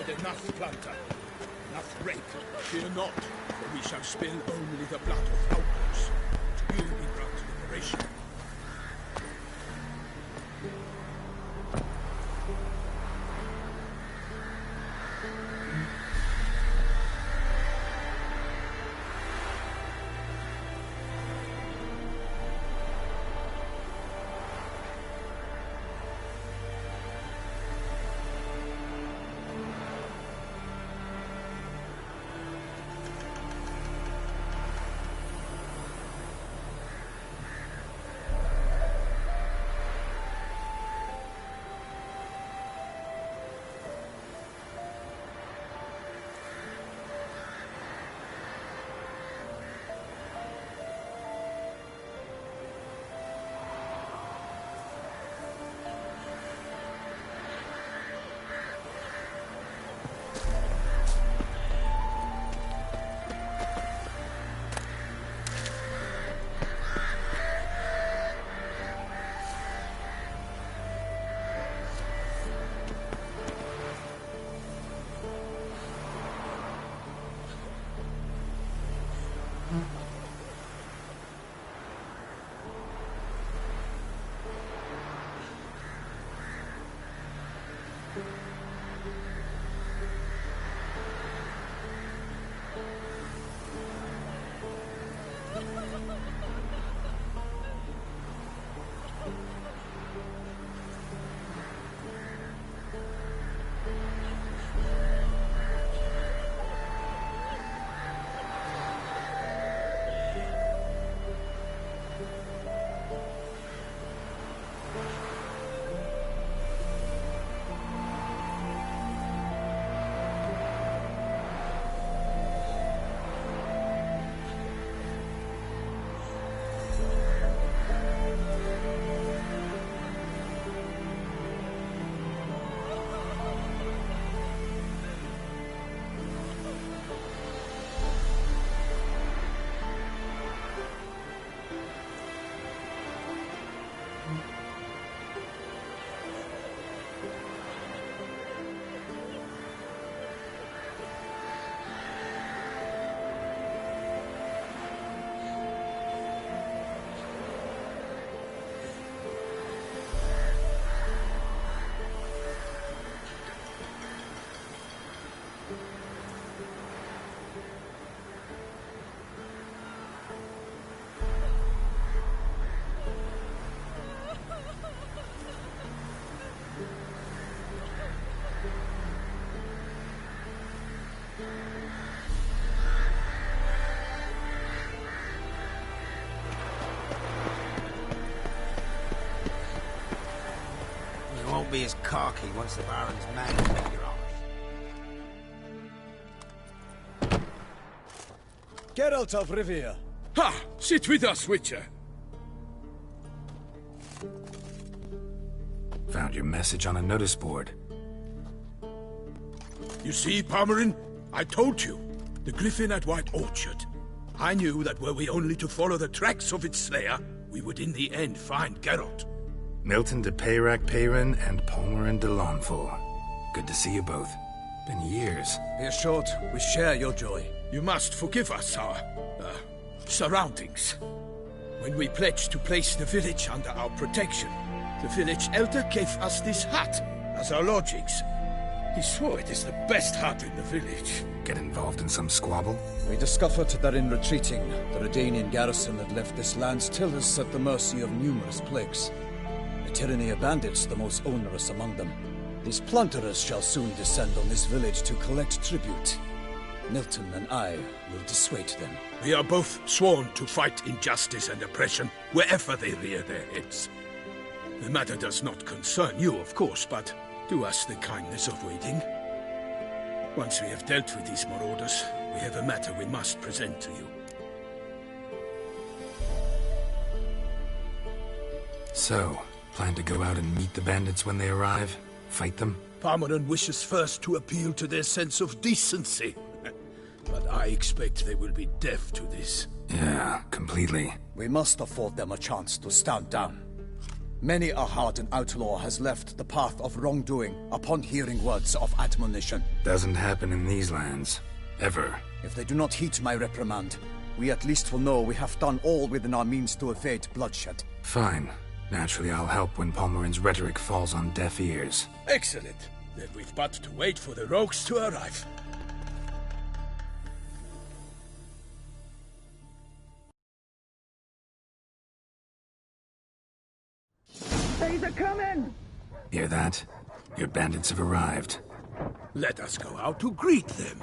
but enough plunder, enough rape. Fear not, for we shall spill only the blood of outlaws. To you we grant liberation. Be as cocky once the Baron's man take your arms. Geralt of Rivia. Ha! Sit with us, Witcher. Found your message on a notice board. You see, Palmerin? I told you. The griffin at White Orchard. I knew that were we only to follow the tracks of its slayer, we would in the end find Geralt. Milton de Peyrac Peyrin and Palmerin de Lawnful. Good to see you both. Been years. Be assured, we share your joy. You must forgive us our, surroundings. When we pledged to place the village under our protection, the village elder gave us this hut as our lodgings. He swore it is the best hut in the village. Get involved in some squabble? We discovered that in retreating, the Redanian garrison had left this land still is at the mercy of numerous plagues. The tyranny of bandits, the most onerous among them. These plunderers shall soon descend on this village to collect tribute. Milton and I will dissuade them. We are both sworn to fight injustice and oppression wherever they rear their heads. The matter does not concern you, of course, but do us the kindness of waiting. Once we have dealt with these marauders, we have a matter we must present to you. So, plan to go out and meet the bandits when they arrive? Fight them? Palmerin wishes first to appeal to their sense of decency. But I expect they will be deaf to this. Yeah, completely. We must afford them a chance to stand down. Many a hardened outlaw has left the path of wrongdoing upon hearing words of admonition. Doesn't happen in these lands. Ever. If they do not heed my reprimand, we at least will know we have done all within our means to evade bloodshed. Fine. Naturally, I'll help when Palmerin's rhetoric falls on deaf ears. Excellent. Then we've but to wait for the rogues to arrive. They're coming! Hear that? Your bandits have arrived. Let us go out to greet them.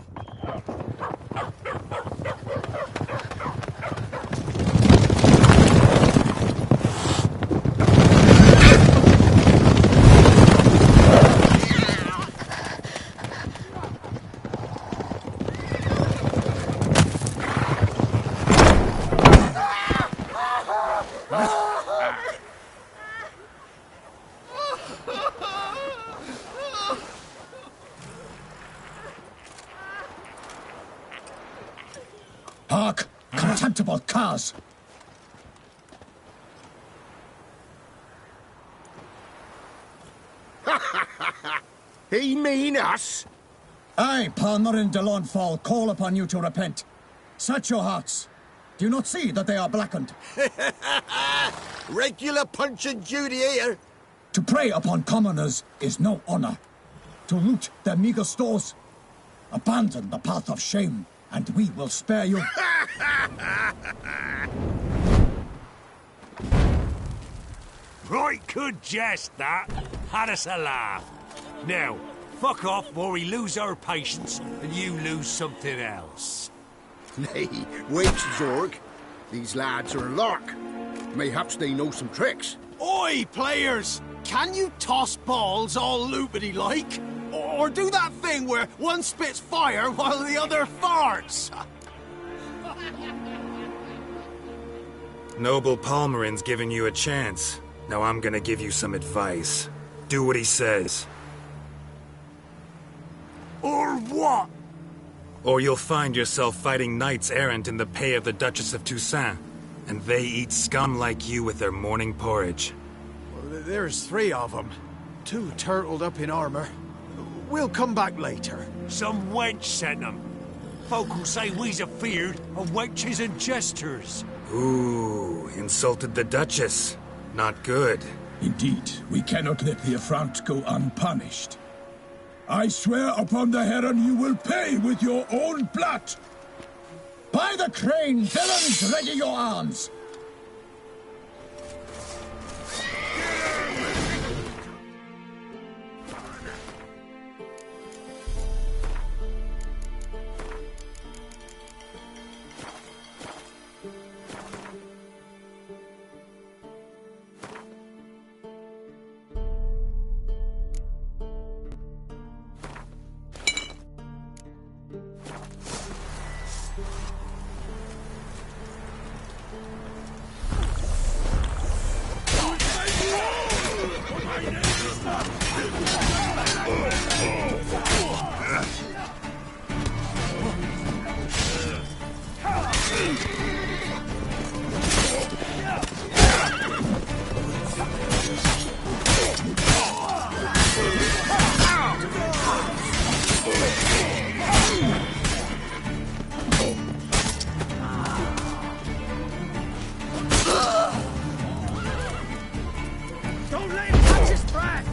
Hark! Contemptible curs! He mean us? I, Palmerin de Launfal, call upon you to repent. Search your hearts. Do you not see that they are blackened? Regular punch and duty here. To prey upon commoners is no honor. To loot their meager stores, abandon the path of shame, and we will spare you. Right good jest, that. Had us a laugh. Now, fuck off or we lose our patience and you lose something else. Nay, wait, Zorg. These lads are a lark. Mayhaps they know some tricks. Oi, players! Can you toss balls all loopity-like? Or do that thing where one spits fire while the other farts? Noble Palmerin's giving you a chance. Now I'm gonna give you some advice. Do what he says. Or what? Or you'll find yourself fighting knights errant in the pay of the Duchess of Toussaint. And they eat scum like you with their morning porridge. Well, there's 3 of them. 2 turtled up in armor. We'll come back later. Some wench sent them. Folk will say we's afeard of wenches and jesters. Ooh, insulted the Duchess. Not good. Indeed, we cannot let the affront go unpunished. I swear upon the Heron you will pay with your own blood! By the crane, villains, ready your arms! Don't let him catch his breath!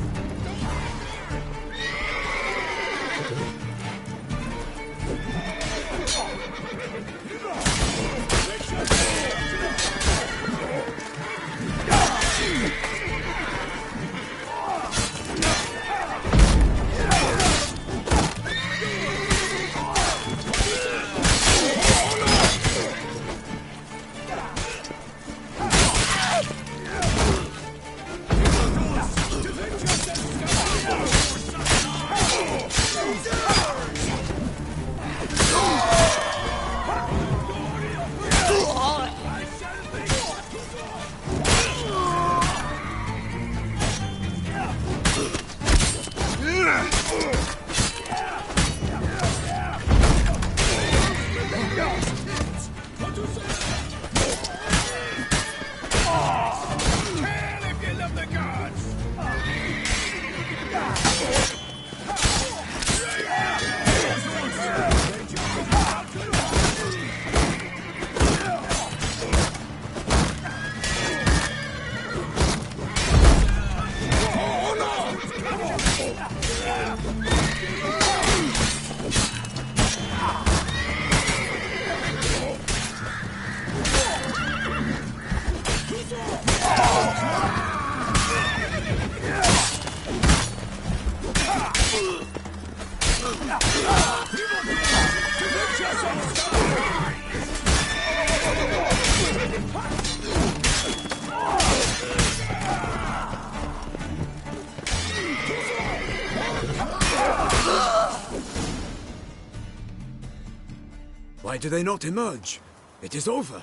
Why do they not emerge? It is over.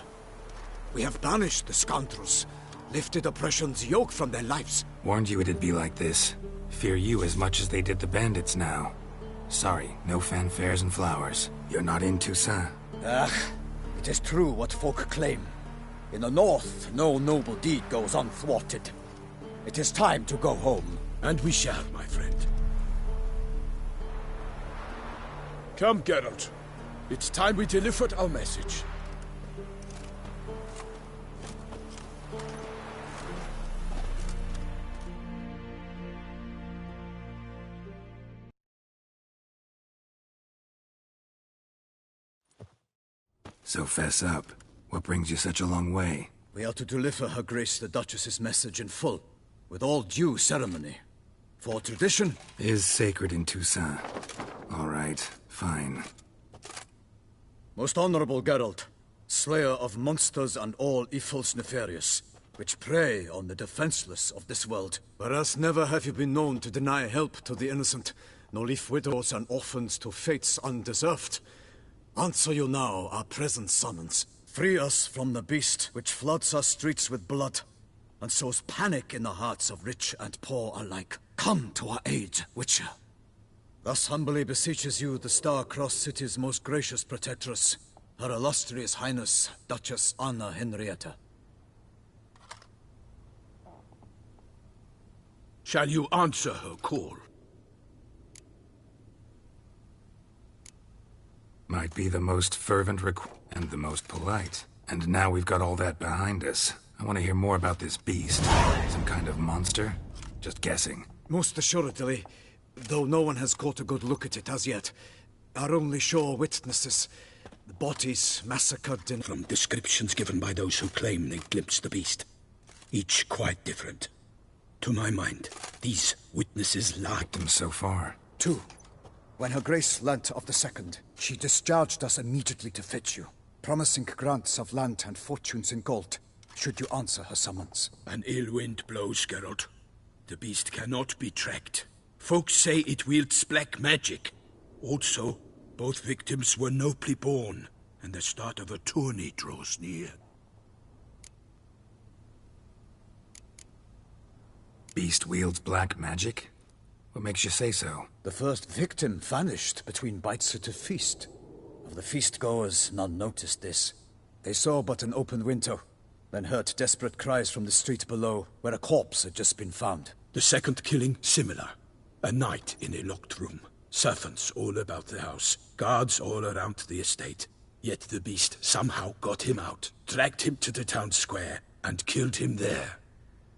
We have banished the scoundrels, lifted oppression's yoke from their lives. Warned you it'd be like this. Fear you as much as they did the bandits now. Sorry, no fanfares and flowers. You're not in Toussaint. It is true what folk claim. In the north, no noble deed goes unthwarted. It is time to go home. And we shall, my friend. Come, Geralt. It's time we delivered our message. So fess up. What brings you such a long way? We are to deliver Her Grace the Duchess's message in full, with all due ceremony. For tradition is sacred in Toussaint. All right, fine. Most honorable Geralt, slayer of monsters and all evils nefarious, which prey on the defenseless of this world. Whereas never have you been known to deny help to the innocent, nor leave widows and orphans to fates undeserved. Answer you now our present summons. Free us from the beast which floods our streets with blood, and sows panic in the hearts of rich and poor alike. Come to our aid, Witcher. Thus humbly beseeches you the Star-Crossed City's most gracious protectress, Her Illustrious Highness, Duchess Anna Henrietta. Shall you answer her call? Might be the most fervent and the most polite. And now we've got all that behind us. I want to hear more about this beast. Some kind of monster? Just guessing. Most assuredly, though no one has caught a good look at it as yet. Our only sure witnesses, the bodies massacred in... From descriptions given by those who claim they glimpsed the beast. Each quite different. To my mind, these witnesses lied. Them so far. 2. When Her Grace learnt of the second, she discharged us immediately to fetch you, promising grants of land and fortunes in gold, should you answer her summons. An ill wind blows, Geralt. The beast cannot be tracked. Folks say it wields black magic. Also, both victims were nobly born, and the start of a tourney draws near. Beast wields black magic? What makes you say so? The first victim vanished between bites at a feast. Of the feast-goers, none noticed this. They saw but an open window, then heard desperate cries from the street below, where a corpse had just been found. The second killing, similar. A night in a locked room. Servants all about the house. Guards all around the estate. Yet the beast somehow got him out, dragged him to the town square, and killed him there.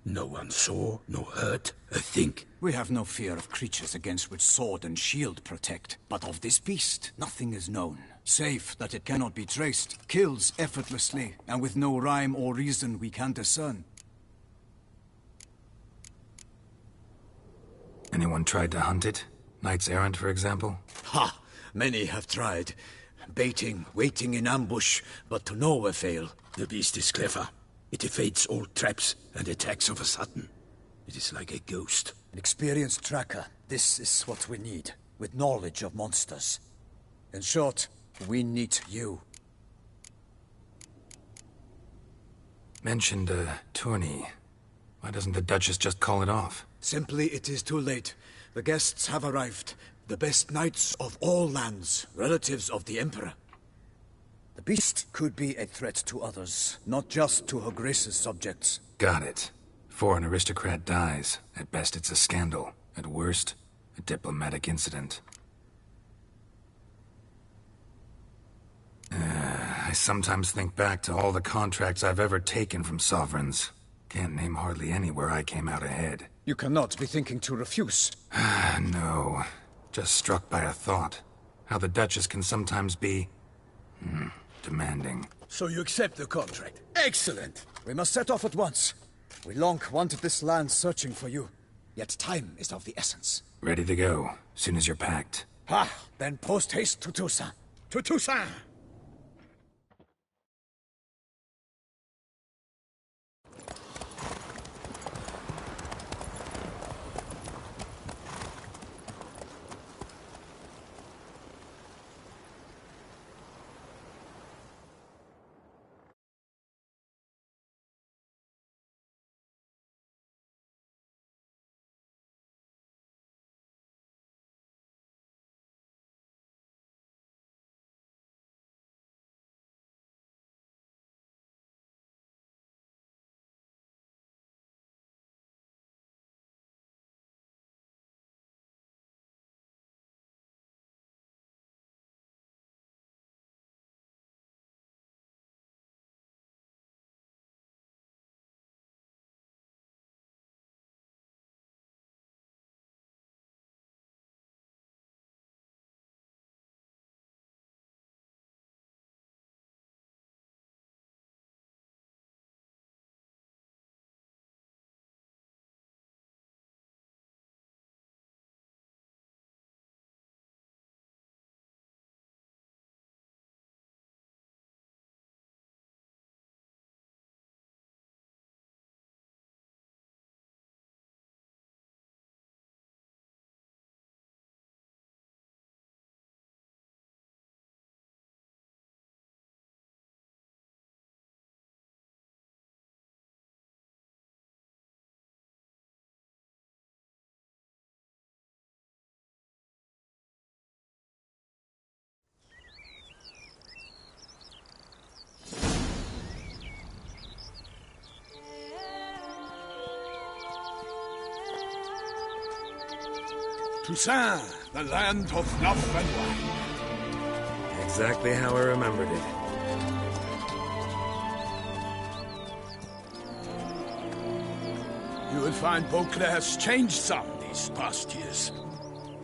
No one saw, nor heard a thing. We have no fear of creatures against which sword and shield protect. But of this beast, nothing is known. Save that it cannot be traced, kills effortlessly, and with no rhyme or reason we can discern. Anyone tried to hunt it? Knights errant, for example? Ha! Many have tried. Baiting, waiting in ambush, but to no avail. The beast is clever. It evades all traps and attacks of a sudden. It is like a ghost. An experienced tracker. This is what we need, with knowledge of monsters. In short, we need you. Mentioned a tourney. Why doesn't the Duchess just call it off? Simply, it is too late. The guests have arrived. The best knights of all lands, relatives of the Emperor. The beast could be a threat to others, not just to Her Grace's subjects. Got it. Before an aristocrat dies, at best it's a scandal. At worst, a diplomatic incident. I sometimes think back to all the contracts I've ever taken from sovereigns. Can't name hardly any where I came out ahead. You cannot be thinking to refuse. No. Just struck by a thought. How the Duchess can sometimes be... demanding. So you accept the contract. Excellent! We must set off at once. We long wanted this land searching for you. Yet time is of the essence. Ready to go, soon as you're packed. Ha! Then post-haste to Toussaint. To Toussaint! Toussaint, the land of fluff and wine. Exactly how I remembered it. You will find Beauclair has changed some these past years.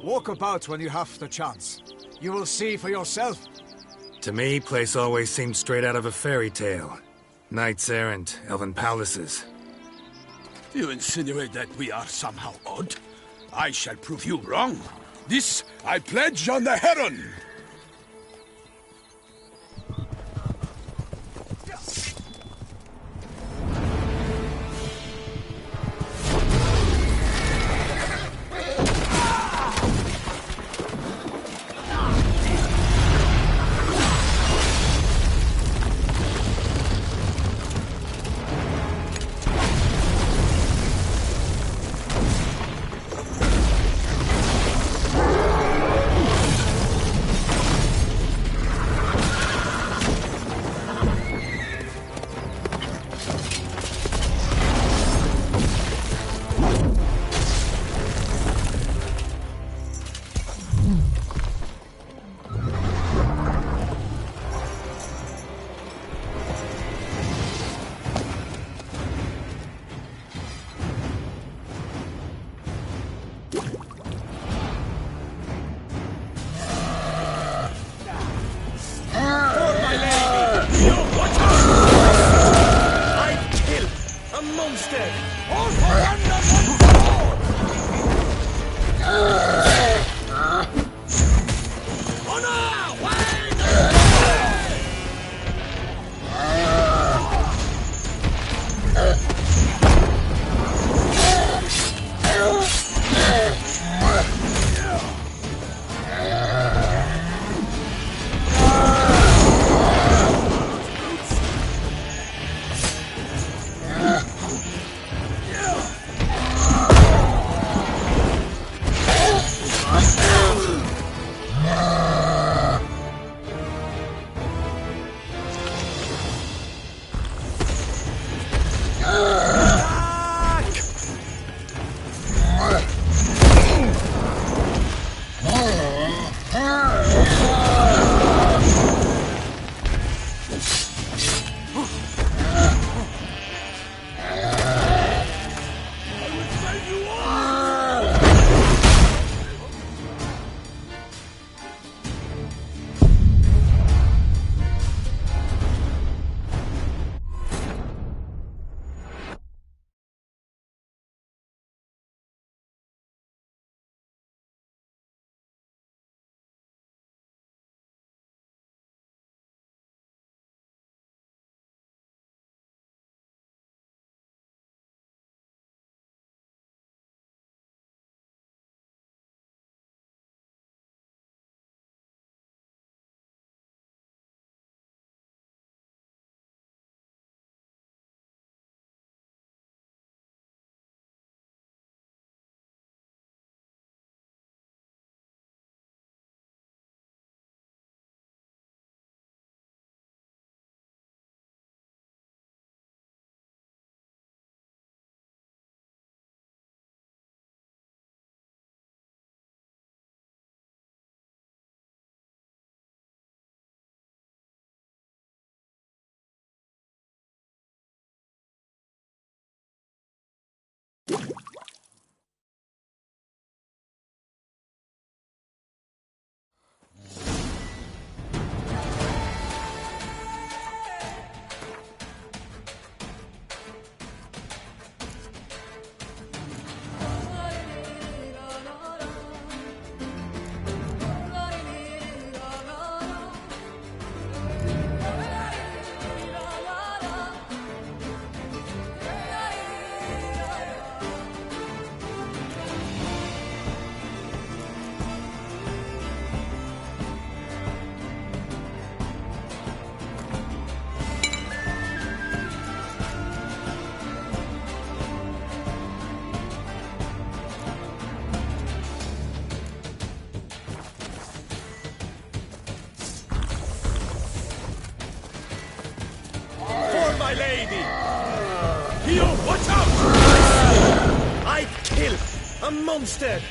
Walk about when you have the chance. You will see for yourself. To me, place always seemed straight out of a fairy tale. Knights errant, elven palaces. You insinuate that we are somehow odd? I shall prove you wrong. This I pledge on the Heron! my lady! Hio, watch out! I kill a damn monster!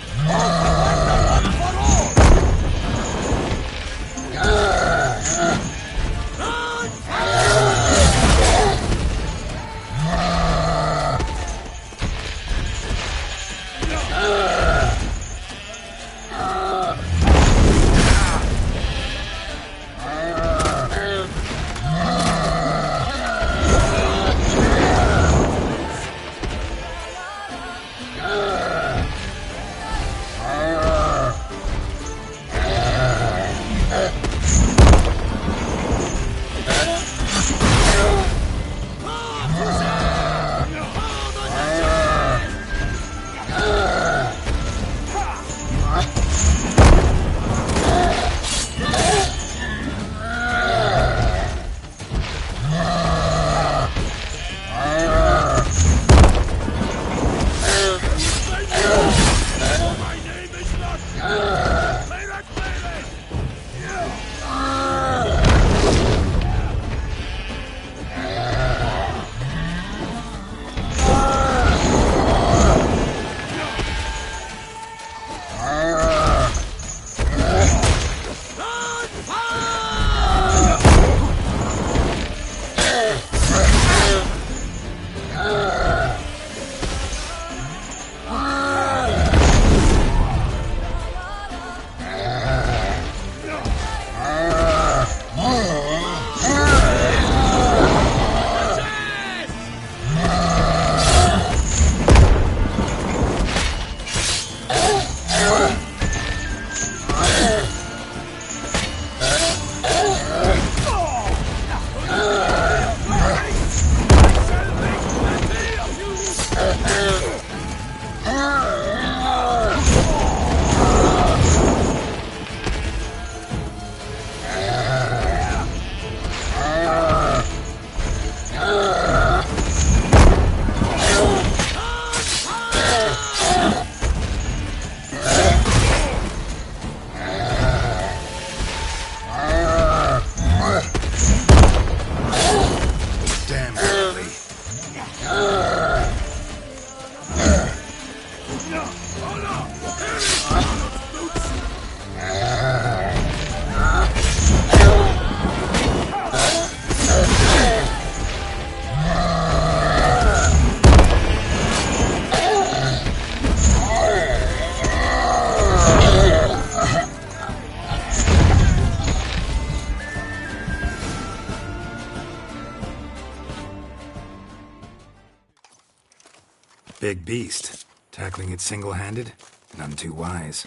Big beast. Tackling it single-handed? None too wise.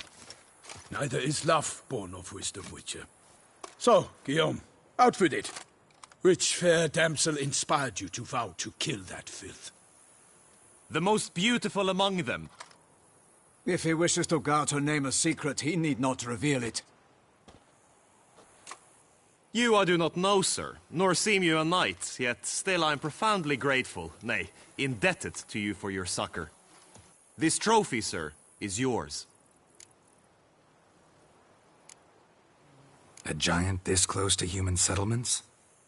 Neither is love born of wisdom, Witcher. So, Guillaume, out with it. Which fair damsel inspired you to vow to kill that filth? The most beautiful among them. If he wishes to guard her name a secret, he need not reveal it. You I do not know, sir, nor seem you a knight, yet still I am profoundly grateful, nay, indebted to you for your succor. This trophy, sir, is yours. A giant this close to human settlements?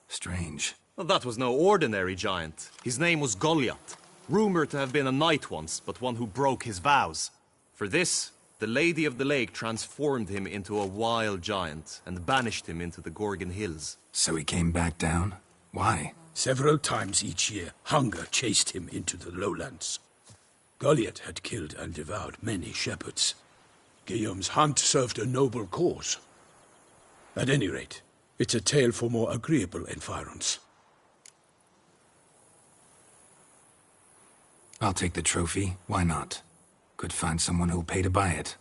Strange. Well, that was no ordinary giant. His name was Goliath, rumored to have been a knight once, but one who broke his vows. For this, the Lady of the Lake transformed him into a wild giant and banished him into the Gorgon Hills. So he came back down? Why? Several times each year, hunger chased him into the lowlands. Goliath had killed and devoured many shepherds. Guillaume's hunt served a noble cause. At any rate, it's a tale for more agreeable environs. I'll take the trophy. Why not? Could find someone who'll pay to buy it.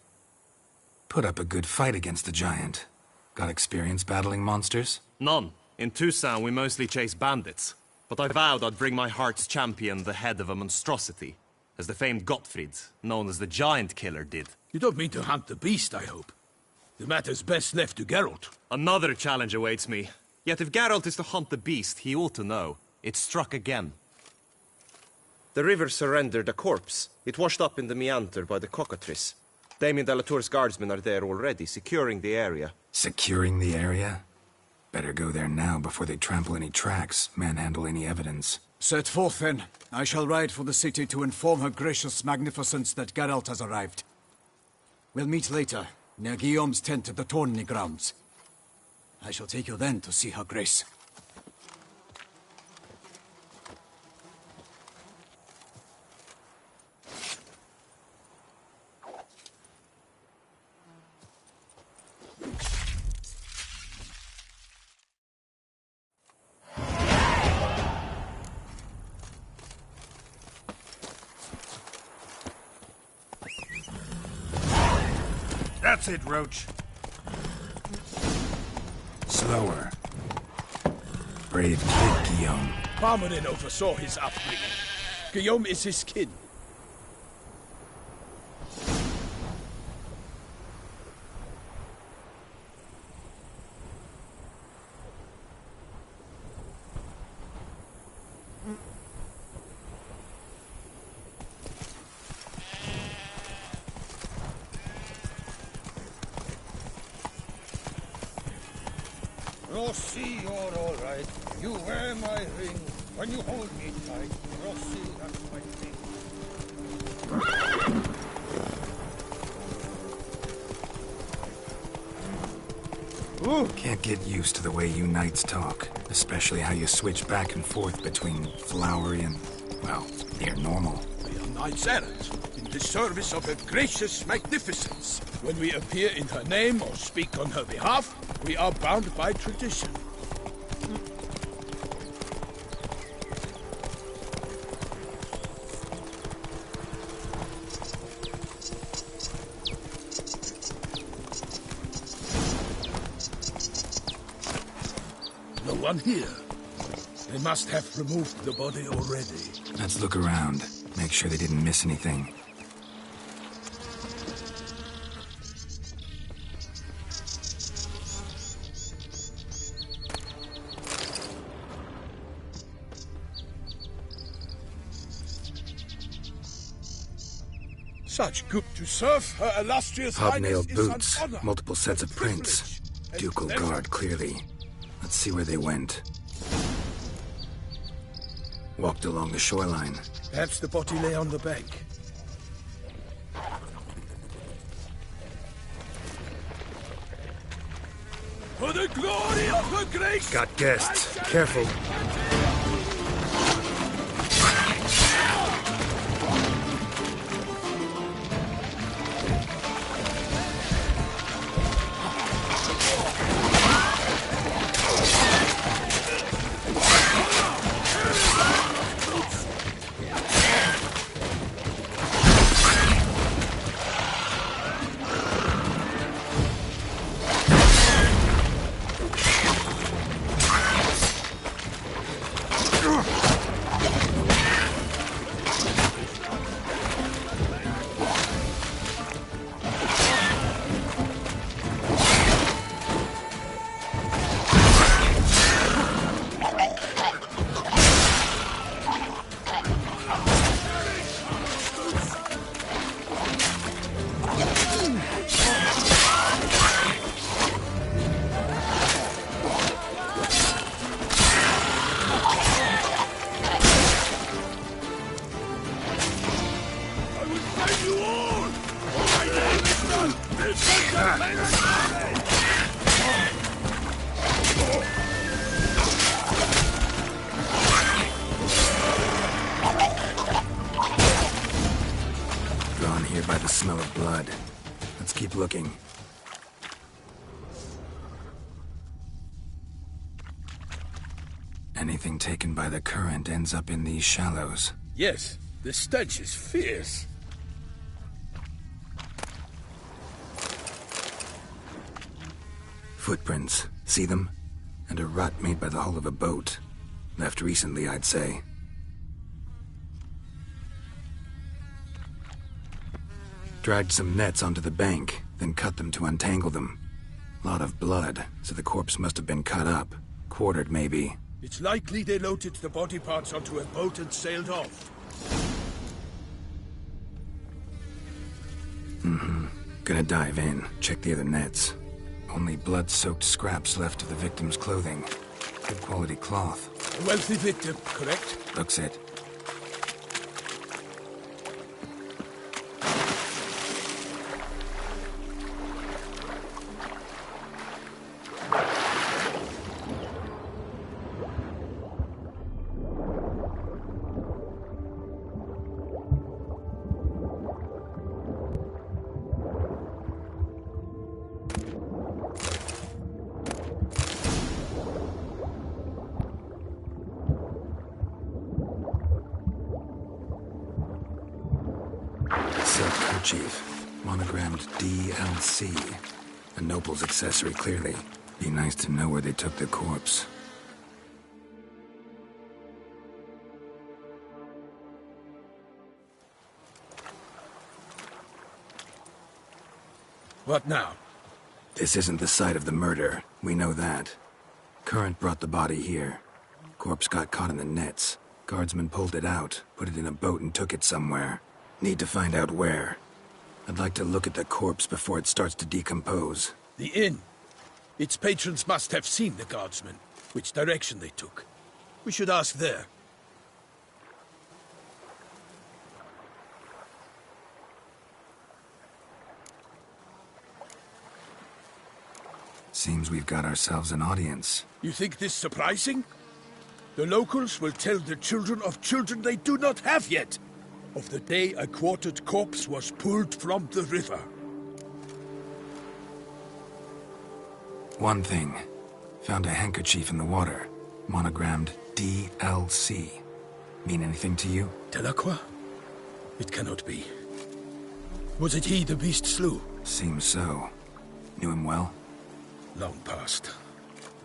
Put up a good fight against the giant. Got experience battling monsters? None. In Toussaint we mostly chase bandits. But I vowed I'd bring my heart's champion the head of a monstrosity, as the famed Gottfried, known as the Giant Killer, did. You don't mean to hunt the beast, I hope. The matter's best left to Geralt. Another challenge awaits me. Yet if Geralt is to hunt the beast, he ought to know. It struck again. The river surrendered a corpse. It washed up in the meander by the cockatrice. Damien de la Tour's guardsmen are there already, securing the area. Securing the area? Better go there now before they trample any tracks, manhandle any evidence. Set forth, then. I shall ride for the city to inform her gracious magnificence that Geralt has arrived. We'll meet later, near Guillaume's tent at the Tourney grounds. I shall take you then to see her grace. That's it, Roach. Slower. Brave kid, Guillaume. Parmanin oversaw his upbringing. Guillaume is his kin. Rossi, you're all right. You wear my ring when you hold me tight. Rossi, that's my thing. Can't get used to the way you knights talk. Especially how you switch back and forth between flowery and, well, near normal. We are knights errant, in the service of her gracious magnificence. When we appear in her name or speak on her behalf, we are bound by tradition. No one here. They must have removed the body already. Let's look around. Make sure they didn't miss anything. Such good to serve her illustrious Hobnailed highness is boots, an honor, multiple sets a of prints. privilege, Ducal and guard, clearly. Let's see where they went. Walked along the shoreline. Perhaps the body lay on the bank. For the glory of her grace! Got guests. Careful. Drawn here by the smell of blood. Let's keep looking. Anything taken by the current ends up in these shallows. Yes, the stench is fierce. Footprints. See them? And a rut made by the hull of a boat. Left recently, I'd say. Dragged some nets onto the bank, then cut them to untangle them. Lot of blood, so the corpse must have been cut up. Quartered, maybe. It's likely they loaded the body parts onto a boat and sailed off. Gonna dive in, check the other nets. Only blood-soaked scraps left of the victim's clothing. Good quality cloth. A wealthy victim, correct? Looks it. Silk kerchief, monogrammed DLC. A noble's accessory, clearly. Be nice to know where they took the corpse. What now? This isn't the site of the murder. We know that. Current brought the body here. Corpse got caught in the nets. Guardsmen pulled it out, put it in a boat and took it somewhere. Need to find out where. I'd like to look at the corpse before it starts to decompose. The inn. Its patrons must have seen the guardsmen, which direction they took. We should ask there. Seems we've got ourselves an audience. You think this surprising? The locals will tell the children of children they do not have yet, of the day a quartered corpse was pulled from the river. One thing. Found a handkerchief in the water. Monogrammed DLC. Mean anything to you? Delacroix? It cannot be. Was it he the beast slew? Seems so. Knew him well? Long past.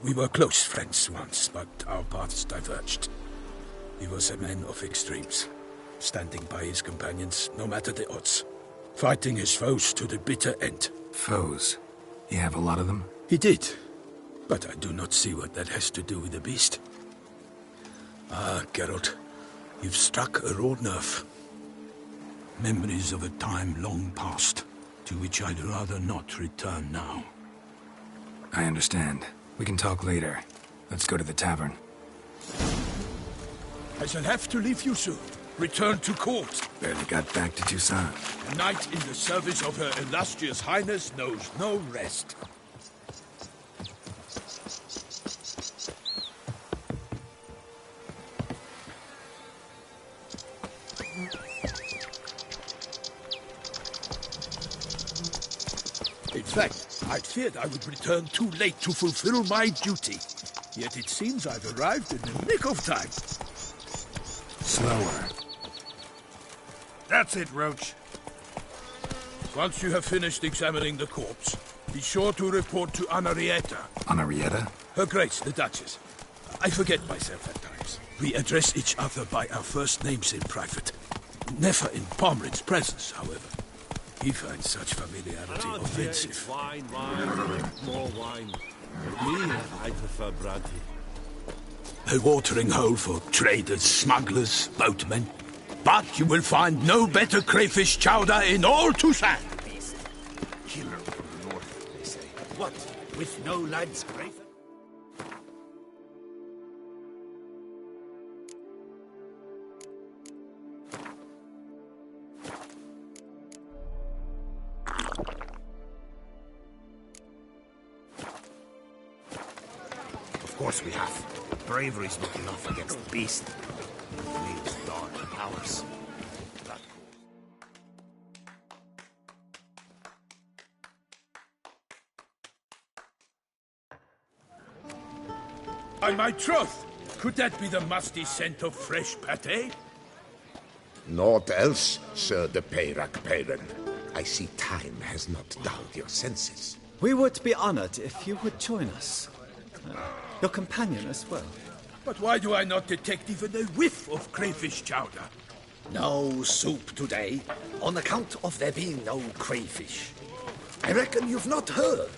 We were close friends once, but our paths diverged. He was a man of extremes, standing by his companions, no matter the odds. Fighting his foes to the bitter end. Foes? You have a lot of them? He did. But I do not see what that has to do with the beast. Ah, Geralt, you've struck a raw nerve. Memories of a time long past, to which I'd rather not return now. I understand. We can talk later. Let's go to the tavern. I shall have to leave you soon. Return to court. Barely got back to Toussaint. A knight in the service of Her Illustrious Highness knows no rest. In fact, I'd feared I would return too late to fulfill my duty. Yet it seems I've arrived in the nick of time. Slower. That's it, Roach. Once you have finished examining the corpse, be sure to report to Anarietta. Anarietta? Her Grace, the Duchess. I forget myself at times. We address each other by our first names in private. Never in Pomrin's presence, however. He finds such familiarity offensive. Wine, more wine. Me, I prefer brandy. A watering hole for traders, smugglers, boatmen. But you will find no better crayfish chowder in all Toussaint. Killer from the north, they say. What? With no lads crayfish? Of course we have. Bravery's not enough against the beast. It needs dark powers. By my troth, could that be the musty scent of fresh pâté? Naught else, Sir de Peyrac Peyran. I see time has not dulled your senses. We would be honored if you would join us. Your companion as well. But why do I not detect even a whiff of crayfish chowder? No soup today, on account of there being no crayfish. I reckon you've not heard,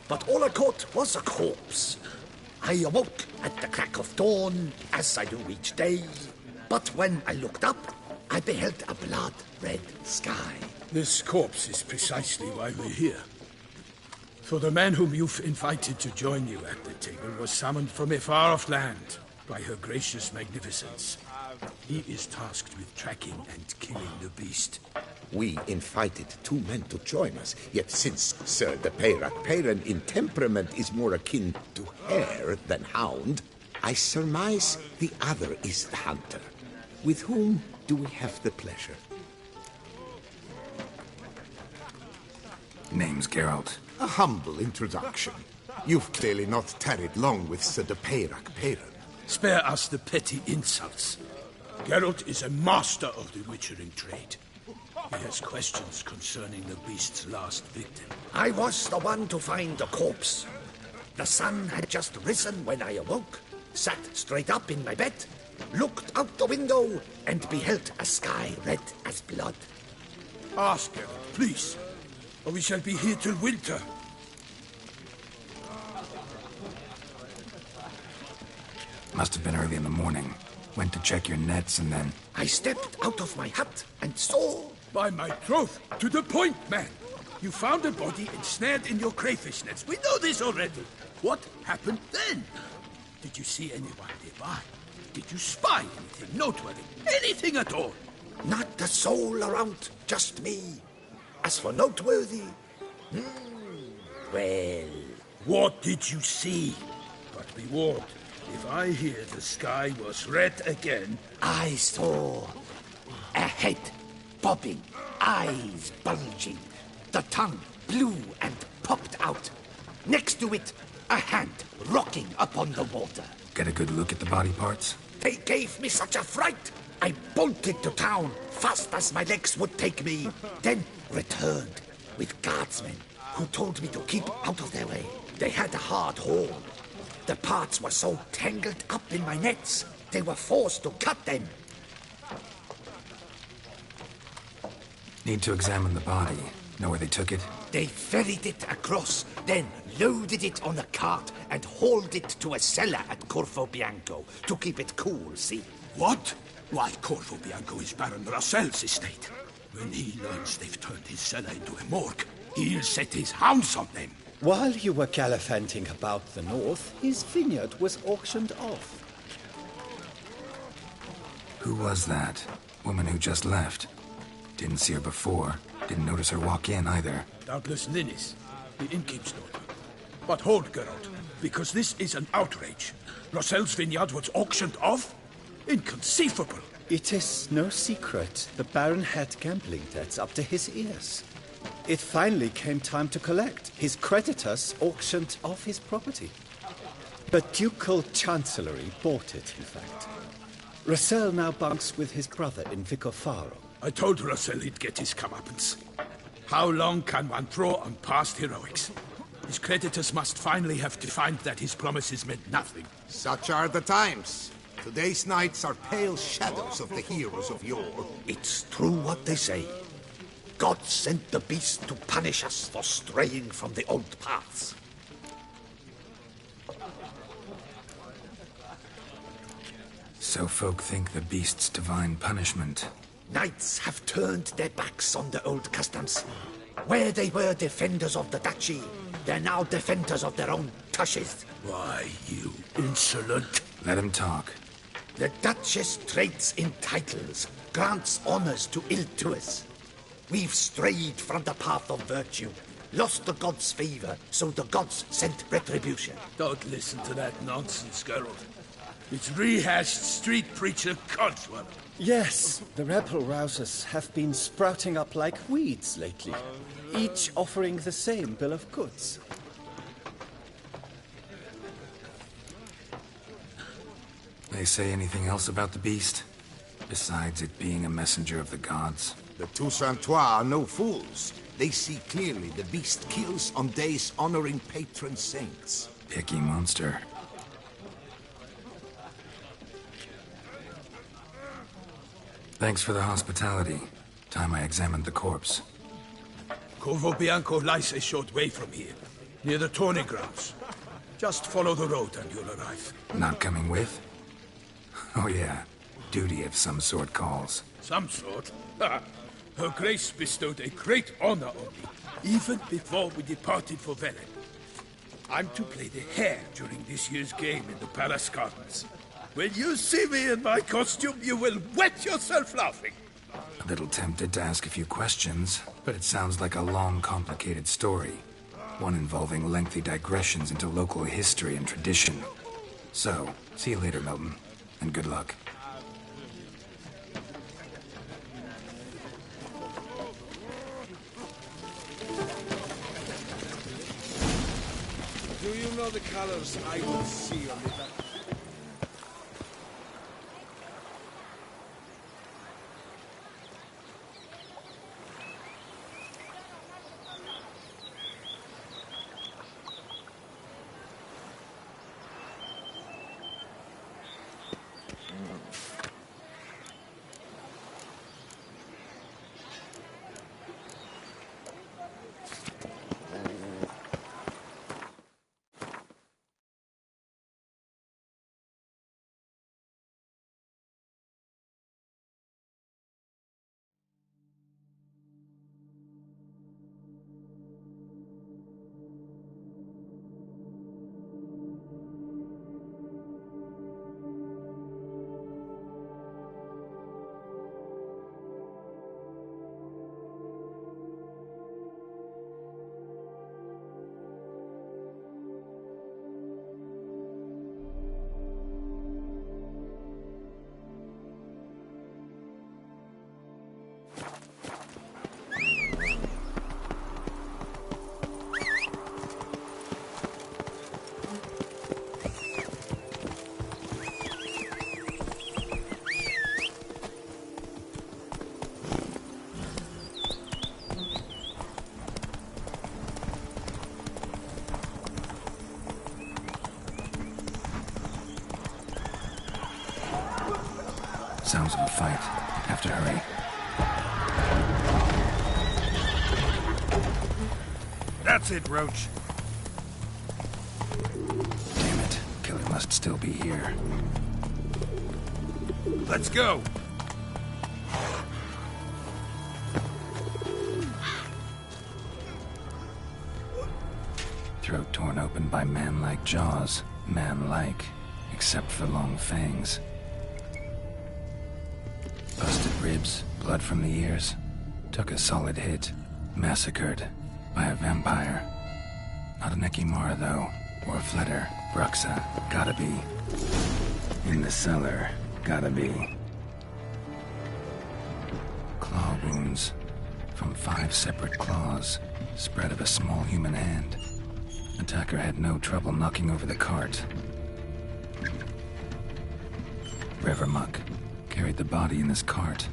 but all I caught was a corpse. I awoke at the crack of dawn, as I do each day, but when I looked up, I beheld a blood-red sky. This corpse is precisely why we're here. For the man whom you've invited to join you at the table was summoned from a far-off land. by her gracious magnificence. He is tasked with tracking and killing the beast. We invited 2 men to join us, yet since Sir the Peyrac Peyran in temperament is more akin to hare than hound, I surmise the other is the hunter. With whom do we have the pleasure? Name's Geralt. A humble introduction. You've clearly not tarried long with Sir the Peyrac Peyran. Spare us the petty insults. Geralt is a master of the witchering trade. He has questions concerning the beast's last victim. I was the one to find the corpse. The sun had just risen when I awoke, sat straight up in my bed, looked out the window, and beheld a sky red as blood. Ask Geralt, please, or we shall be here till winter. Must have been early in the morning. Went to check your nets and then... I stepped out of my hut and saw... By my troth, to the point, man. You found a body ensnared in your crayfish nets. We know this already. What happened then? Did you see anyone nearby? Did you spy anything noteworthy? Anything at all? Not a soul around, just me. As for noteworthy... well... What did you see? But be warned, if I hear the sky was red again... I saw a head bobbing, eyes bulging, the tongue blue and popped out. Next to it, a hand rocking upon the water. Get a good look at the body parts? They gave me such a fright, I bolted to town fast as my legs would take me, then returned with guardsmen who told me to keep out of their way. They had a hard haul. The parts were so tangled up in my nets, they were forced to cut them. Need to examine the body. Know where they took it? They ferried it across, then loaded it on a cart and hauled it to a cellar at Corvo Bianco to keep it cool, see? What? Why, Corvo Bianco is Baron Russell's estate. When he learns they've turned his cellar into a morgue, he'll set his hounds on them. While you were gallivanting about the north, his vineyard was auctioned off. Who was that? Woman who just left. Didn't see her before. Didn't notice her walk in either. Doubtless Linnis, the innkeep's daughter. But hold, Geralt, because this is an outrage. Russell's vineyard was auctioned off? Inconceivable. It is no secret. The Baron had gambling debts up to his ears. It finally came time to collect. His creditors auctioned off his property. The ducal chancellery bought it, in fact. Russell now bunks with his brother in Vicofaro. I told Russell he'd get his comeuppance. How long can one draw on past heroics? His creditors must finally have to find that his promises meant nothing. Such are the times. Today's knights are pale shadows of the heroes of yore. It's true what they say. God sent the beast to punish us for straying from the old paths. So folk think the beast's divine punishment. Knights have turned their backs on the old customs. Where they were defenders of the duchy, they're now defenders of their own tushes. Why, you insolent... Let him talk. The Duchess trades in titles, grants honors to ill-doers. We've strayed from the path of virtue, lost the gods' favor, so the gods sent retribution. Don't listen to that nonsense, Geralt. It's rehashed street preacher codswallop. Yes, the rebel rousers have been sprouting up like weeds lately, each offering the same bill of goods. They say anything else about the beast? Besides it being a messenger of the gods? The Toussaintois are no fools. They see clearly the beast kills on days honoring patron saints. Picky monster. Thanks for the hospitality. Time I examined the corpse. Corvo Bianco lies a short way from here, near the tourney grounds. Just follow the road and you'll arrive. Not coming with? Oh yeah, duty of some sort calls. Some sort? Her Grace bestowed a great honor on me, even before we departed for Velen. I'm to play the hare during this year's game in the palace gardens. When you see me in my costume, you will wet yourself laughing. A little tempted to ask a few questions, but it sounds like a long, complicated story. One involving lengthy digressions into local history and tradition. So, see you later, Milton, and good luck. Do you know the colors I will see on the back? Sounds of a fight. Have to hurry. That's it, Roach. Damn it. Killer must still be here. Let's go. Throat torn open by man-like jaws. Man-like, except for long fangs. Busted ribs, blood from the ears. Took a solid hit. Massacred by a vampire. Not an Ekimara, though. Or a Fletter. Bruxa. Gotta be. In the cellar. Gotta be. Claw wounds. From 5 separate claws. Spread of a small human hand. Attacker had no trouble knocking over the cart. River muck. Carried the body in this cart.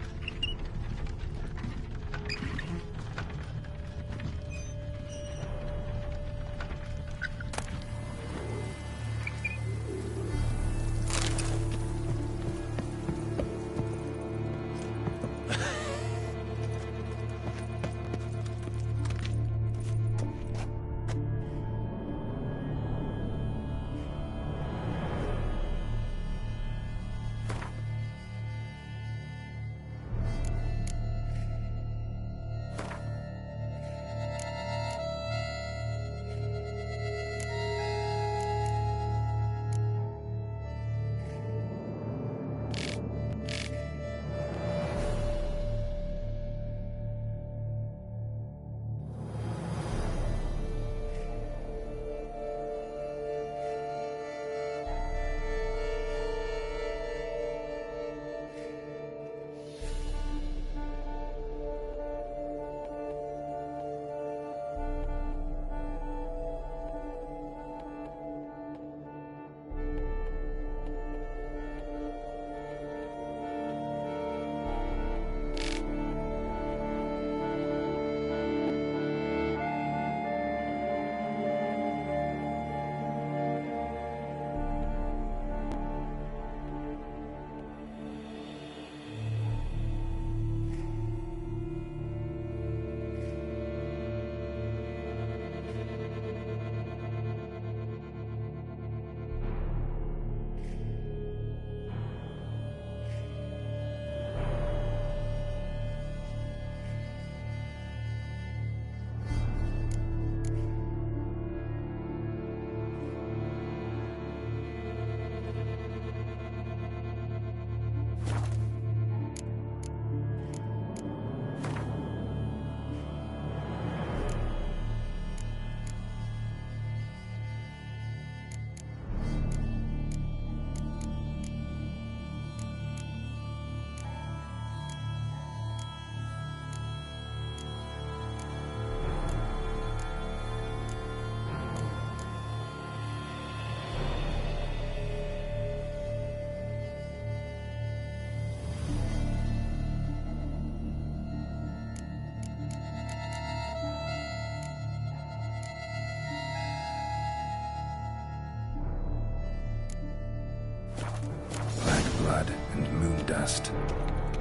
blood and moon dust.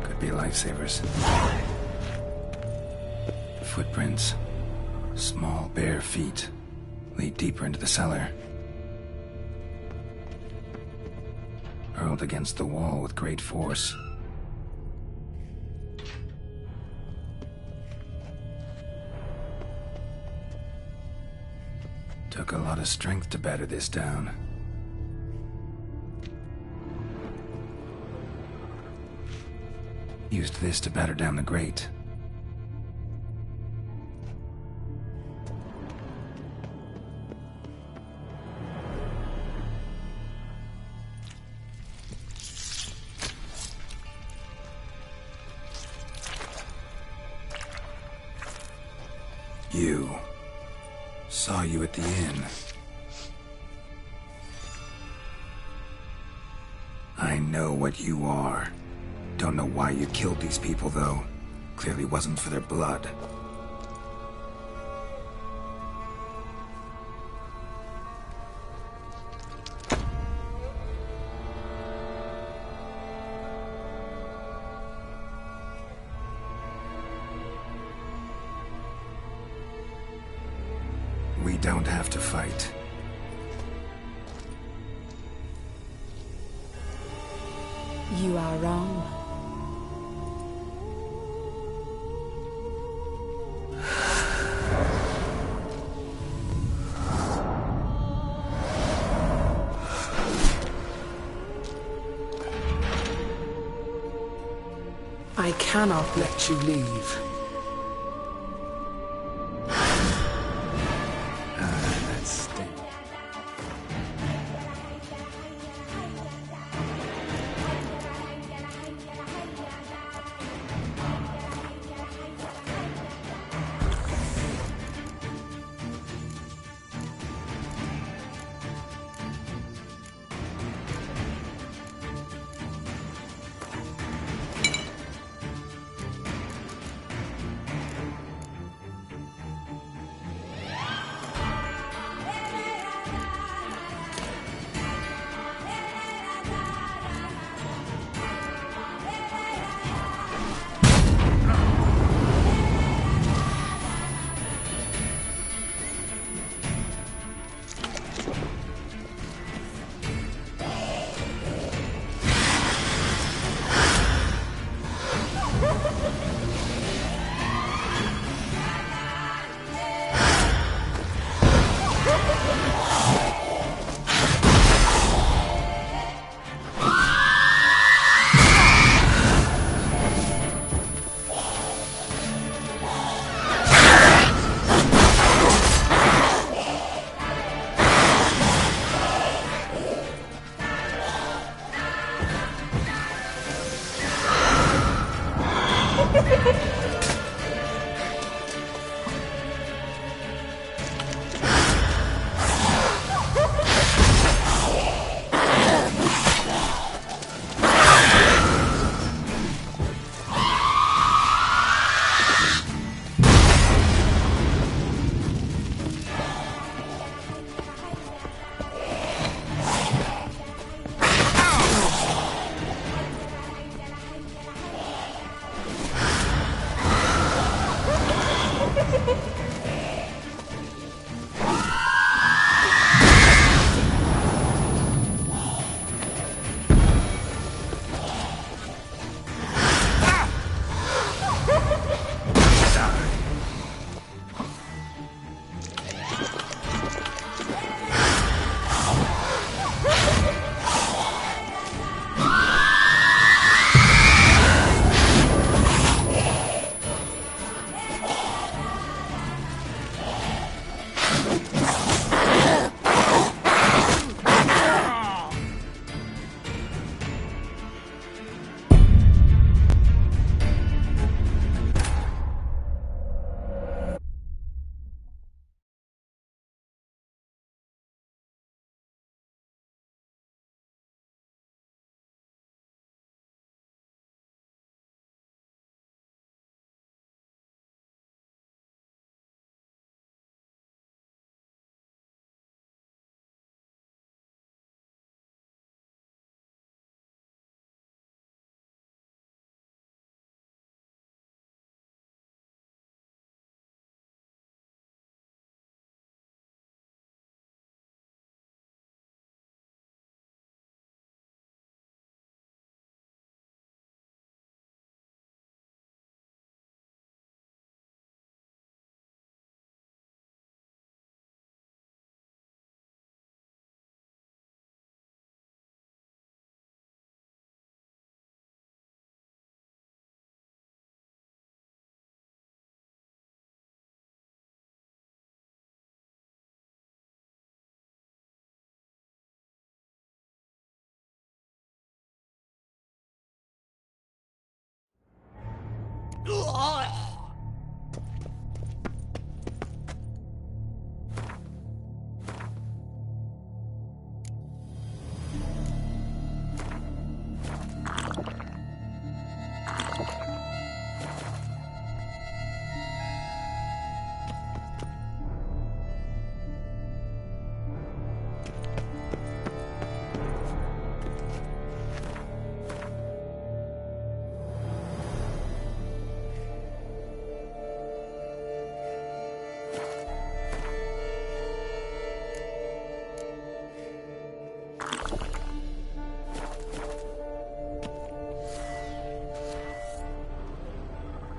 Could be lifesavers. Footprints. Small, bare feet. Lead deeper into the cellar. Hurled against the wall with great force. Took a lot of strength to batter this down. Used this to batter down the grate. You. Saw you at the inn. I know what you are. Don't know why you killed these people, though. Clearly wasn't for their blood. We don't have to fight. You are wrong. I cannot let you leave. That stinks.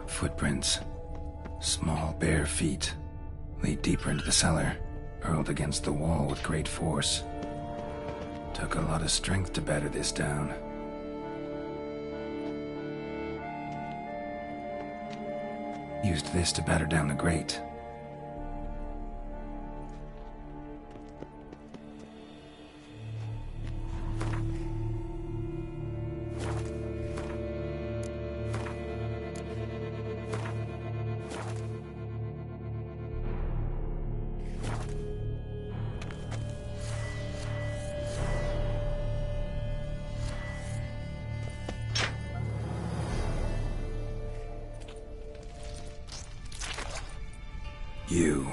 Footprints. Small, bare feet. Lead deeper into the cellar. Hurled against the wall with great force. Took a lot of strength to batter this down. Used this to batter down the grate. You.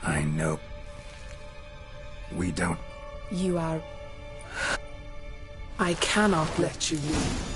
I know. We don't. You are... I cannot let you leave.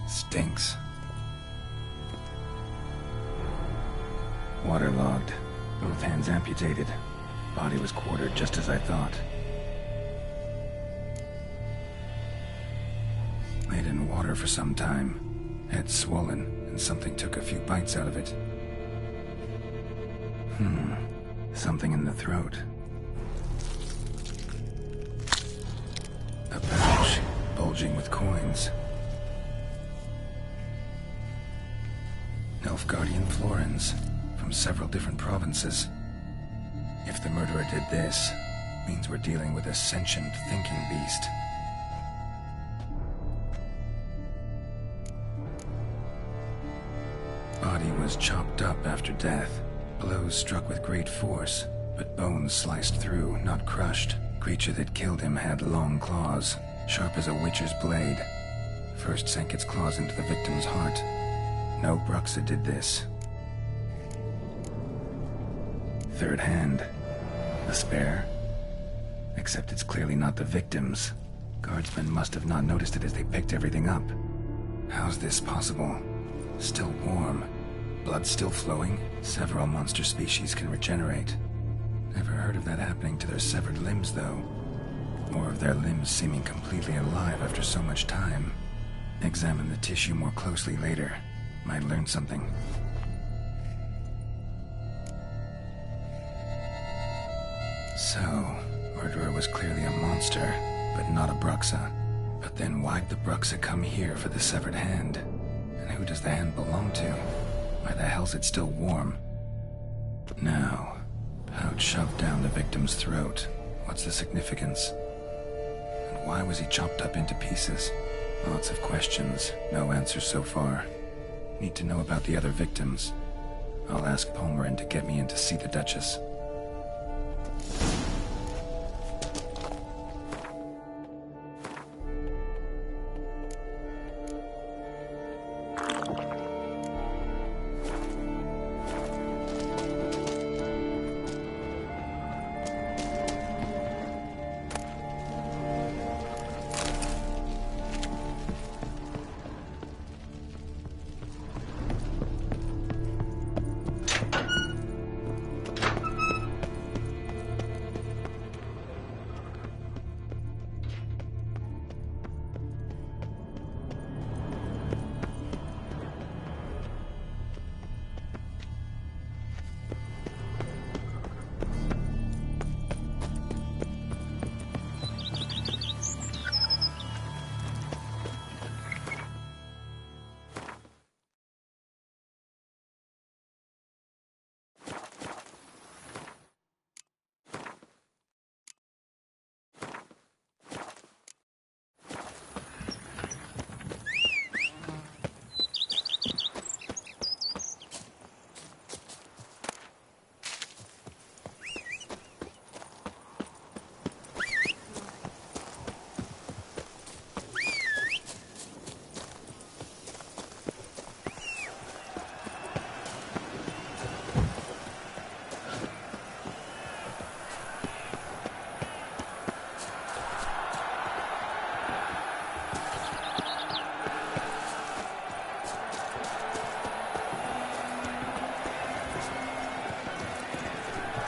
Stinks. Waterlogged. Both hands amputated. Body was quartered just as I thought. in water for some time. Head swollen, and something took a few bites out of it. Something in the throat. A pouch, bulging with coins. Nilfgaardian florins, from several different provinces. If the murderer did this, means we're dealing with a sentient thinking beast. Body was chopped up after death. Blows struck with great force, but bones sliced through, not crushed. Creature that killed him had long claws, sharp as a witcher's blade. First sank its claws into the victim's heart. No Bruxa did this. Third hand. A spare? Except it's clearly not the victim's. Guardsmen must have not noticed it as they picked everything up. How's this possible? Still warm. Blood still flowing? Several monster species can regenerate. Never heard of that happening to their severed limbs, though. Or of their limbs seeming completely alive after so much time. Examine the tissue more closely later. Might learn something. So, murderer was clearly a monster, but not a Bruxa. But then why'd the Bruxa come here for the severed hand? And who does the hand belong to? Why the hell's it still warm? Now, pouch shoved down the victim's throat. What's the significance? And why was he chopped up into pieces? Lots of questions, no answers so far. Need to know about the other victims. I'll ask Palmerin to get me in to see the Duchess.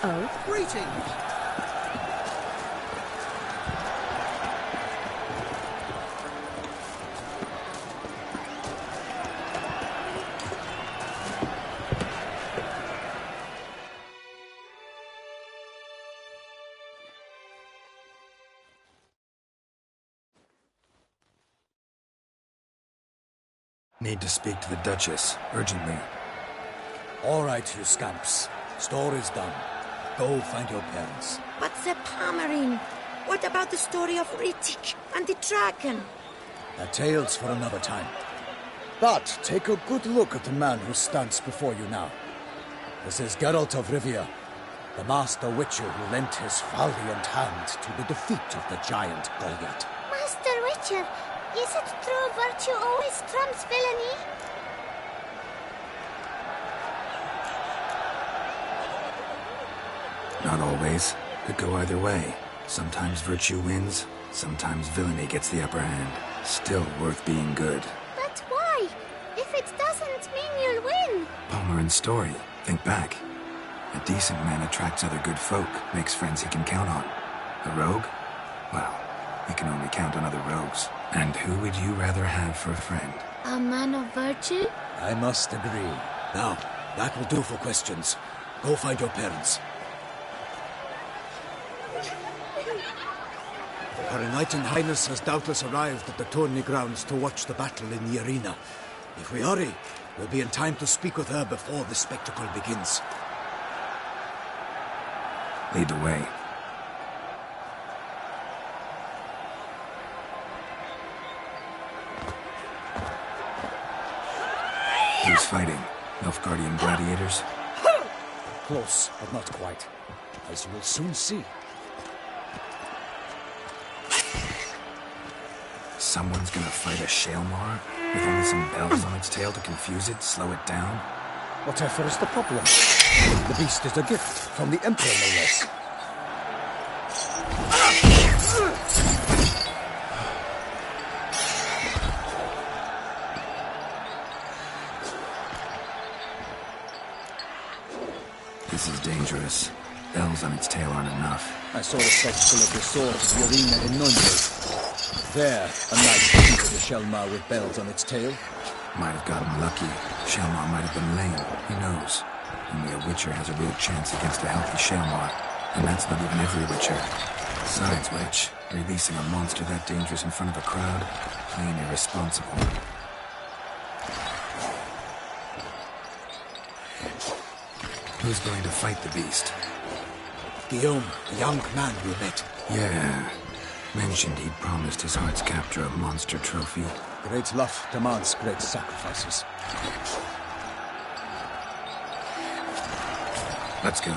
Oh? Greetings! Need to speak to the Duchess, urgently. All right, you scamps. Story's done. Go find your parents. But the Palmerin, what about the story of Rittik and the dragon? The tale's for another time. But take a good look at the man who stands before you now. This is Geralt of Rivia, the master witcher who lent his valiant hand to the defeat of the giant Goliath. Master Witcher, is it true virtue always trumps villainy? Not always. Could go either way. Sometimes virtue wins, sometimes villainy gets the upper hand. Still worth being good. But why? If it doesn't mean you'll win. Palmerin's story. Think back. A decent man attracts other good folk, makes friends he can count on. A rogue? Well, he can only count on other rogues. And who would you rather have for a friend? A man of virtue? I must agree. Now, that will do for questions. Go find your parents. Her Knight Highness has doubtless arrived at the tourney grounds to watch the battle in the arena. If we hurry, we'll be in time to speak with her before the spectacle begins. Lead the way. Who's fighting? Nilfgaardian gladiators? Close, but not quite. As you will soon see. Someone's gonna fight a Shaelmar? With only some bells on its tail to confuse it, slow it down? Whatever is the problem? The beast is a gift from the Emperor, no less. This is dangerous. Bells on its tail aren't enough. I saw a spectacle of the sword of the arena in Nuremberg. There, a knight defeated a Shaelmar with bells on its tail. Might have gotten lucky. Shaelmar might have been lame. Who knows? Only a Witcher has a real chance against a healthy Shaelmar. And that's not even every Witcher. Besides which, releasing a monster that dangerous in front of a crowd, plain irresponsible. Who's going to fight the beast? Guillaume, the young man we met. Yeah. Mentioned he'd promised his heart's captor a monster trophy. Great love demands great sacrifices. Let's go.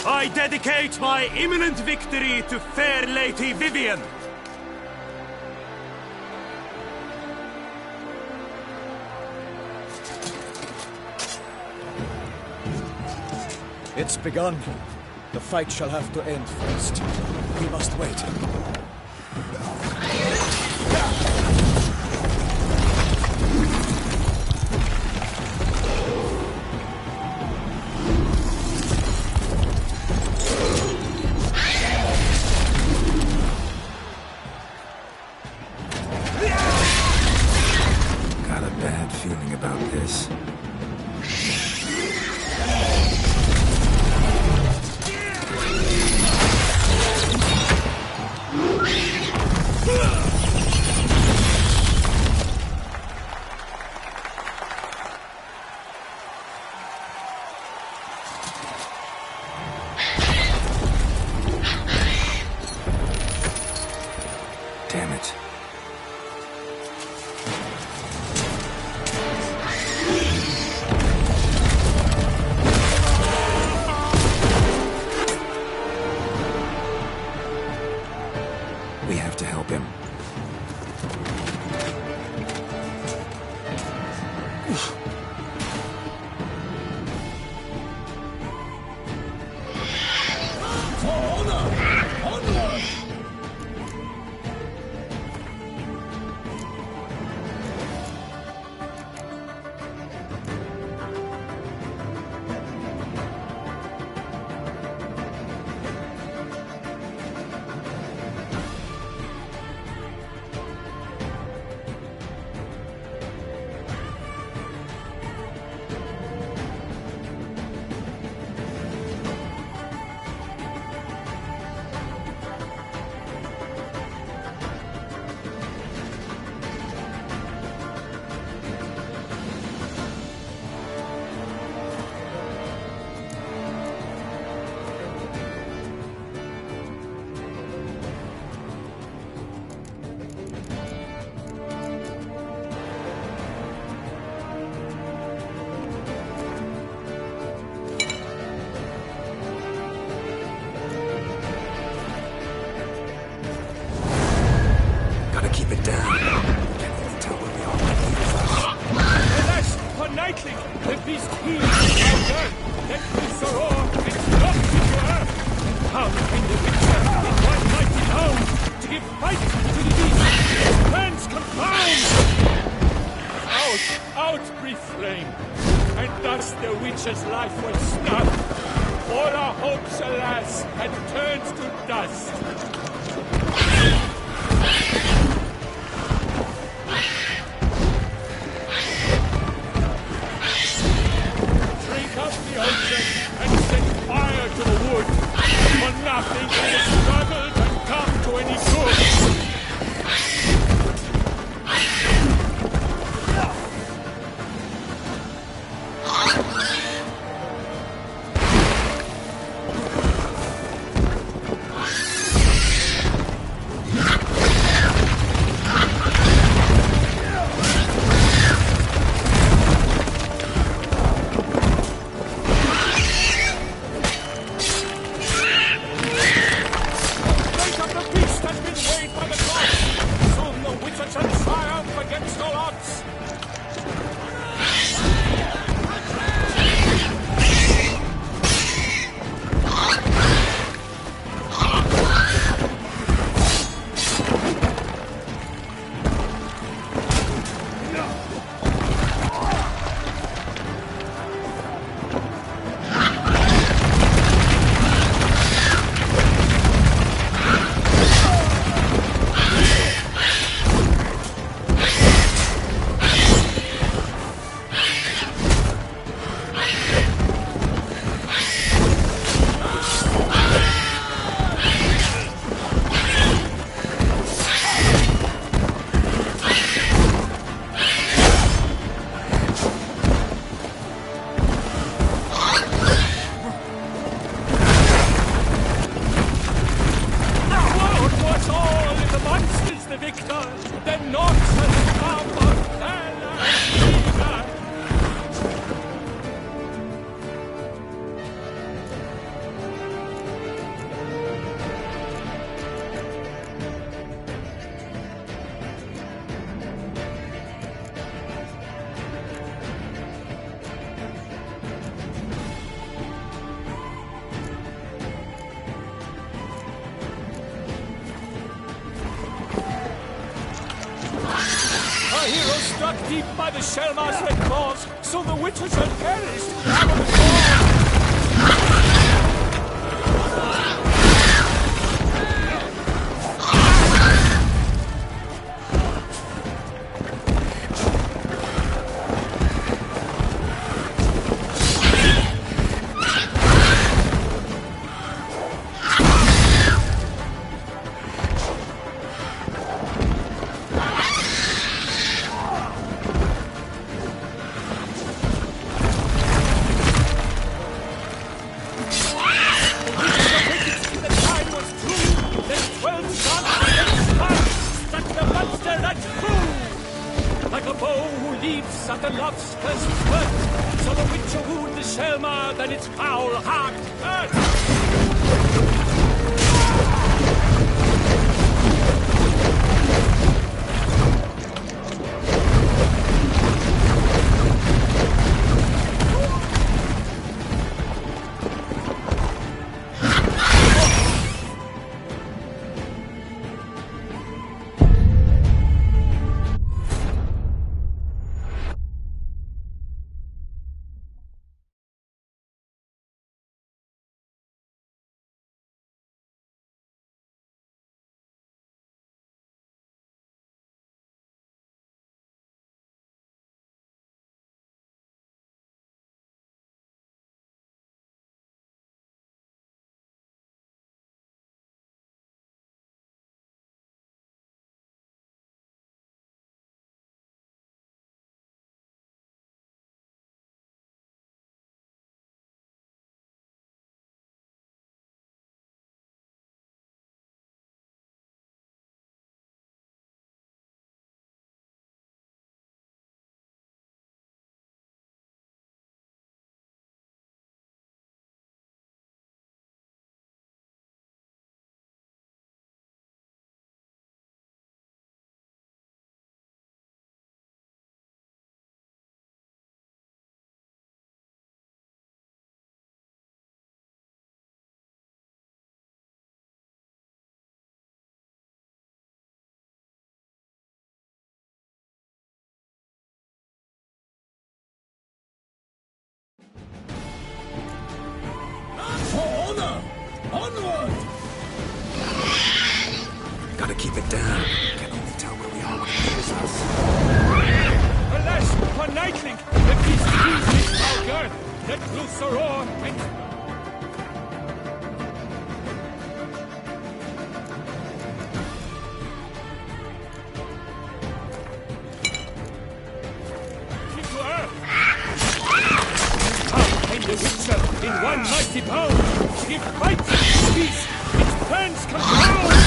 I dedicate my imminent victory to fair Lady Vivian. It's begun. The fight shall have to end first. We must wait. Got a bad feeling about this. Damn it. We have to help him. For honor! Onward! the witch's life was snuffed. All our hopes, alas, had turned to dust. Drink up the ocean and set fire to the wood. For nothing has struggled and come to any good. Struck deep by the Shellma's red claws, so the witches had perished. Out of the like a bow who leaps at the love's first hurt, so the witcher wooed the Selma, then its foul heart hurt. Onward! Gotta keep it down. Can only tell where we are when it hears us. Alas, for Nightling, the beast used his foul girth, let loose a roar, and the Witcher in one mighty bound. Give fight to this beast, its plans compound.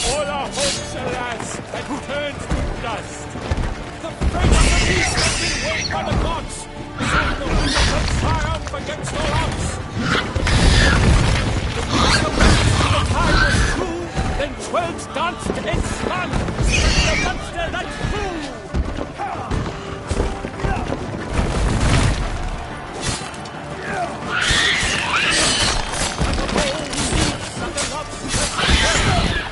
All our hopes, alas, had turned to dust. The fate of the beast has been weighed by the gods. Soon the winner shall triumph against all odds. The beast awaits till the time was true, then 12 danced and spun, struck the monster that flew.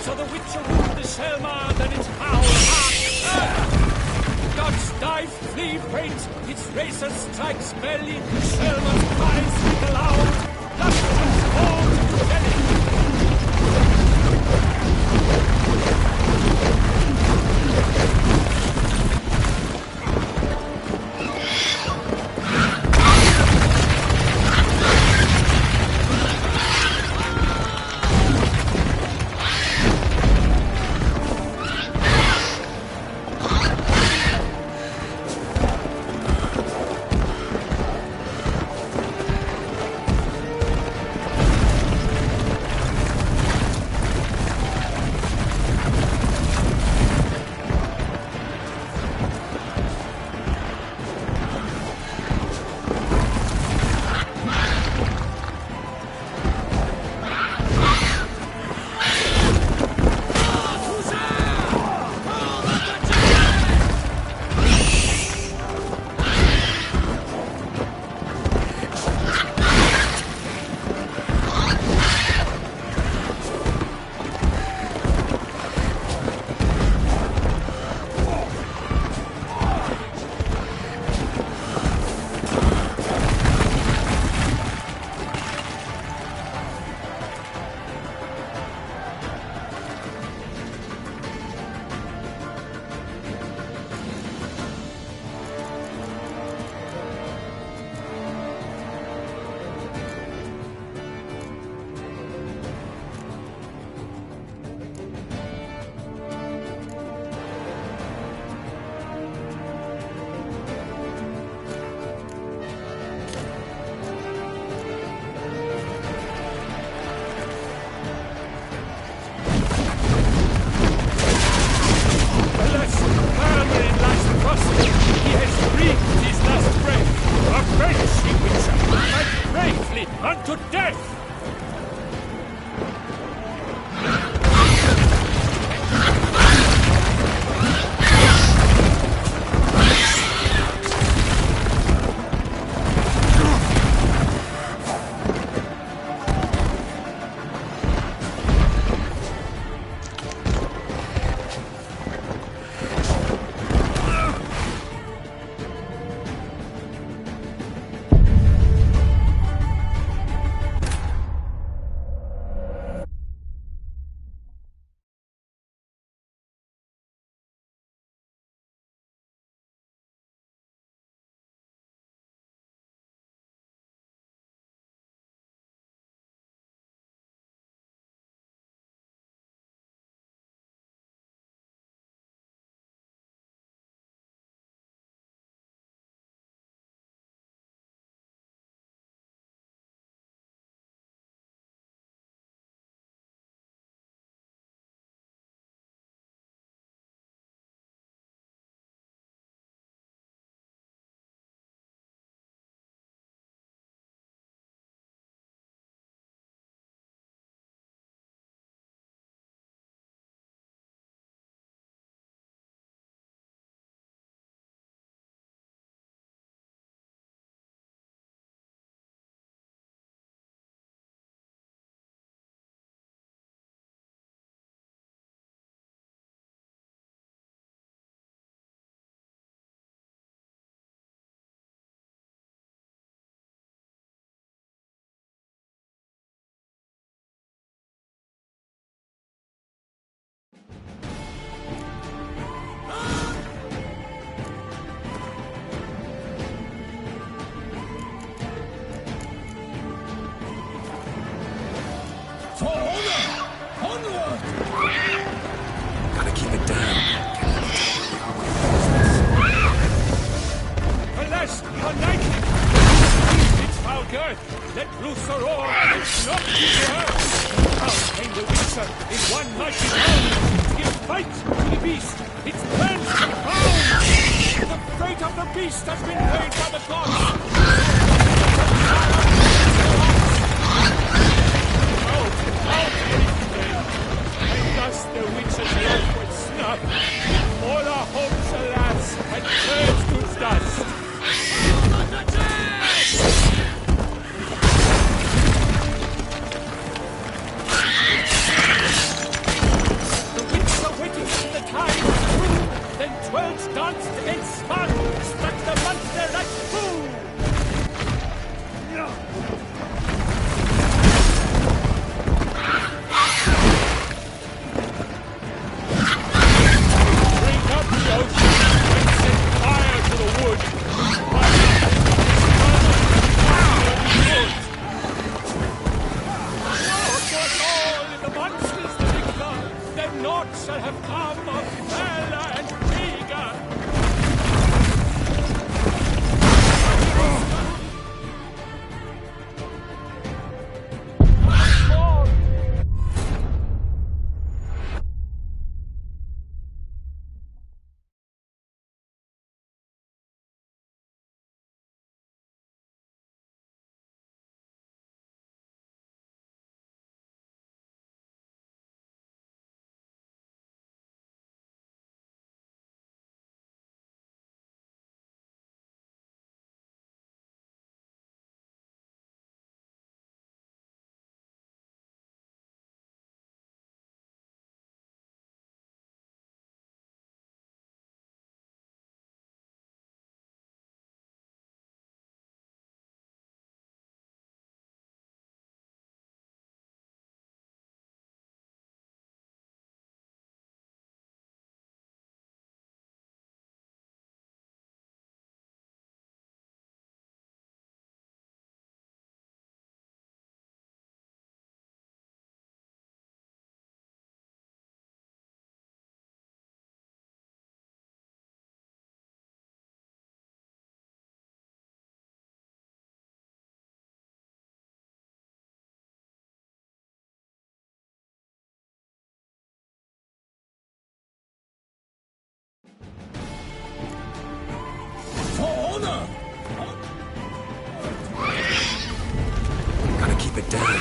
So the Witcher ruled the Selma, then its power marked earth. Gods dive, flee, faint, its razor strikes belly, Selma's cries speak aloud, dust transformed to jelly. Unto death! Alas, a night! Its foul girth, let loose the roar, and knock you to earth! Out came the Witcher in one mighty bound, to give fight to the beast, its plans confound! The fate of the beast has been paid by the gods! Out, and thus the Witcher's life was snuffed. All our hopes, alas, had turned to dust. The Witcher waiting till the time was through, then twirls danced and spun, struck the monster like fool. Shall have come of valor and vigor. Gotta keep it down.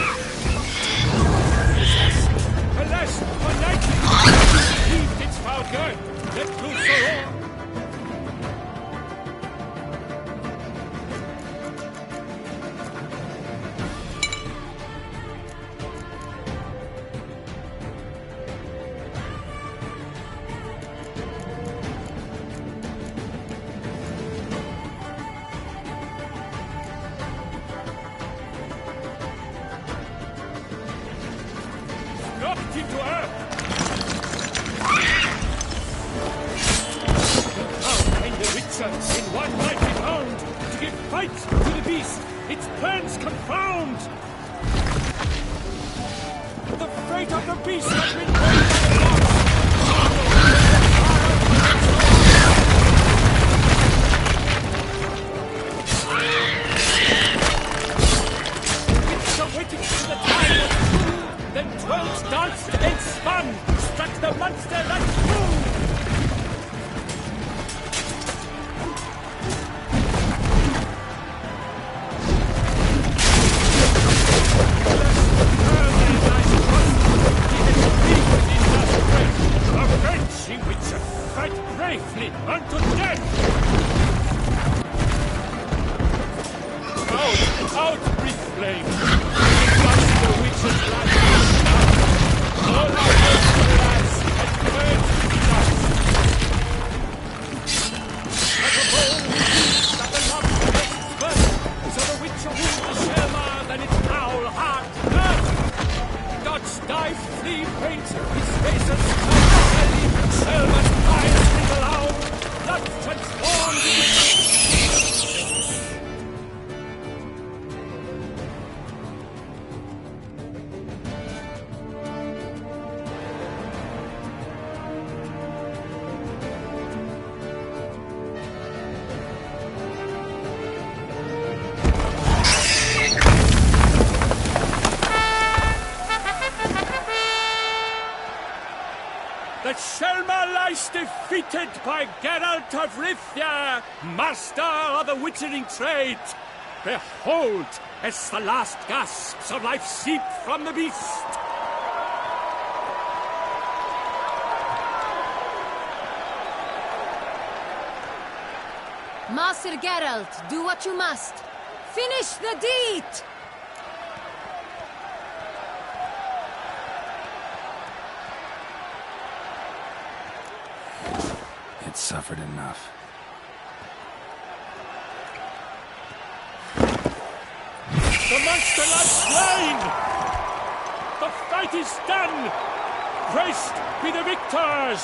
Alas, a night! Heaved its foul girth, let loose the roar. Knocked into earth! Out came the Witcher in one mighty bound to give fight to the beast, its plans confound! The fate of the beast has been paid by the gods! Witcher waiting till the time was through, then twirls danced and spun, struck the monster like fool! Avenge, Witcher! Fight bravely unto death! Out, breathe flame! Thus the Witcher's life is done! All our hopes, alas, had turned to dust! Like a bowl reduced at the love next birth, so the Witcher wound the Selma, then its foul heart earth! Dodge, dive, flee, faint, his razors cut belly, Selma's eyes mingle out, blood transformed was defeated by Geralt of Rivia, master of the witchering trade. Behold, as the last gasps of life seep from the beast. Master Geralt, do what you must. Finish the deed! It suffered enough. The monster lies slain! The fight is done! Praised be the victors!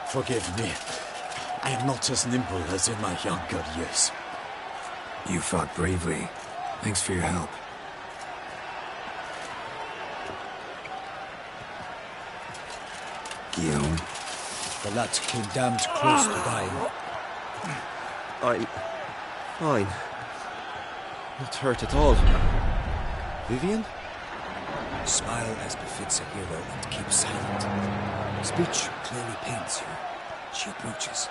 Forgive me. I am not as nimble as in my younger years. You fought bravely. Thanks for your help. Guillaume. The lad came damned close to dying. I'm fine. Not hurt at all. Vivian? Smile as befits a hero and keep silent. Speech clearly pains you. She approaches.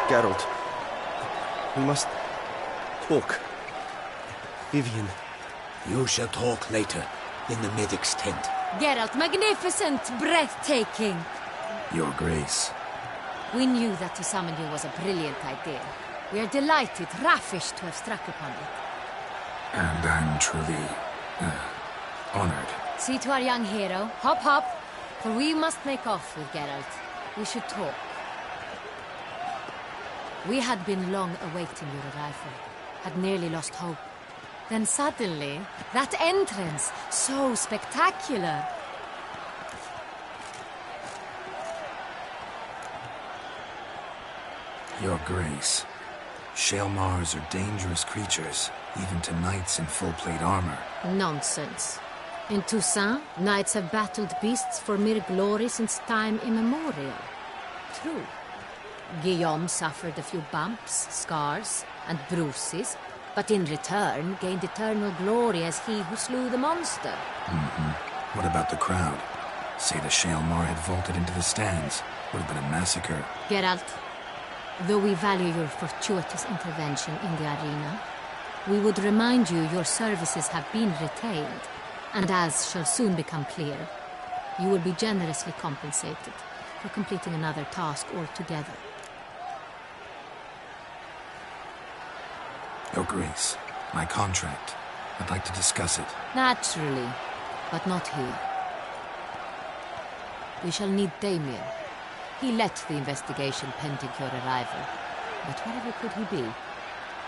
Geralt. We must talk. Vivian. You shall talk later, in the medic's tent. Geralt, magnificent, breathtaking. Your Grace. We knew that to summon you was a brilliant idea. We are delighted, ravished to have struck upon it. And I'm truly honored. See to our young hero. Hop, hop. For we must make off with Geralt. We should talk. We had been long awaiting your arrival. Had nearly lost hope. Then suddenly, that entrance, so spectacular. Your Grace. Shaelmars are dangerous creatures, even to knights in full-plate armor. Nonsense. In Toussaint, knights have battled beasts for mere glory since time immemorial. True. Guillaume suffered a few bumps, scars, and bruises, but in return gained eternal glory as he who slew the monster. What about the crowd? Say the Shaelmar had vaulted into the stands. Would have been a massacre. Geralt, though we value your fortuitous intervention in the arena, we would remind you your services have been retained, and as shall soon become clear, you will be generously compensated for completing another task altogether. Your Grace, my contract. I'd like to discuss it. Naturally, but not here. We shall need Damien. He led the investigation pending your arrival. But wherever could he be?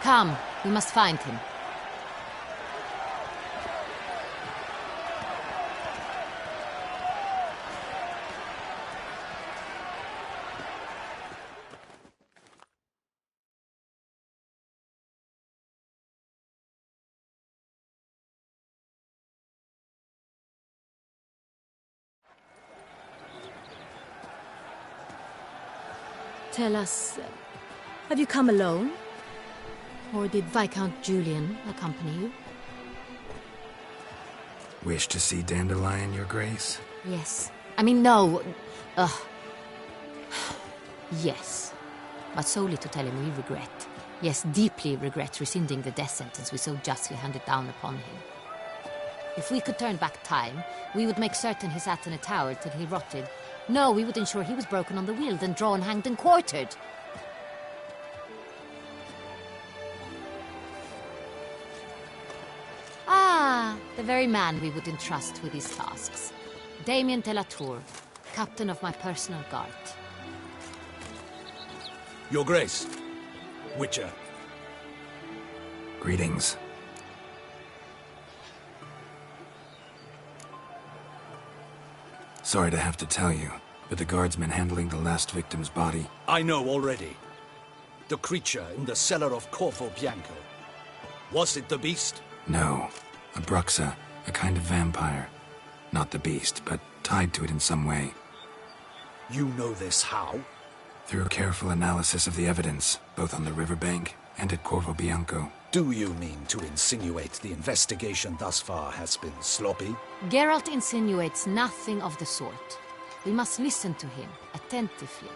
Come, we must find him. Tell us, have you come alone? Or did Viscount Julian accompany you? Wish to see Dandelion, Your Grace? Yes. I mean, no. Yes. But solely to tell him we regret. Yes, deeply regret rescinding the death sentence we so justly handed down upon him. If we could turn back time, we would make certain he sat in a tower till he rotted. No, we would ensure he was broken on the wheel, then drawn, hanged, and quartered. Ah, the very man we would entrust with these tasks. Damien de la Tour, captain of my personal guard. Your Grace. Witcher. Greetings. Sorry to have to tell you, but the guardsman handling the last victim's body... I know already. The creature in the cellar of Corvo Bianco. Was it the beast? No. A Bruxa, a kind of vampire. Not the beast, but tied to it in some way. You know this how? Through careful analysis of the evidence, both on the riverbank and at Corvo Bianco. Do you mean to insinuate the investigation thus far has been sloppy? Geralt insinuates nothing of the sort. We must listen to him attentively.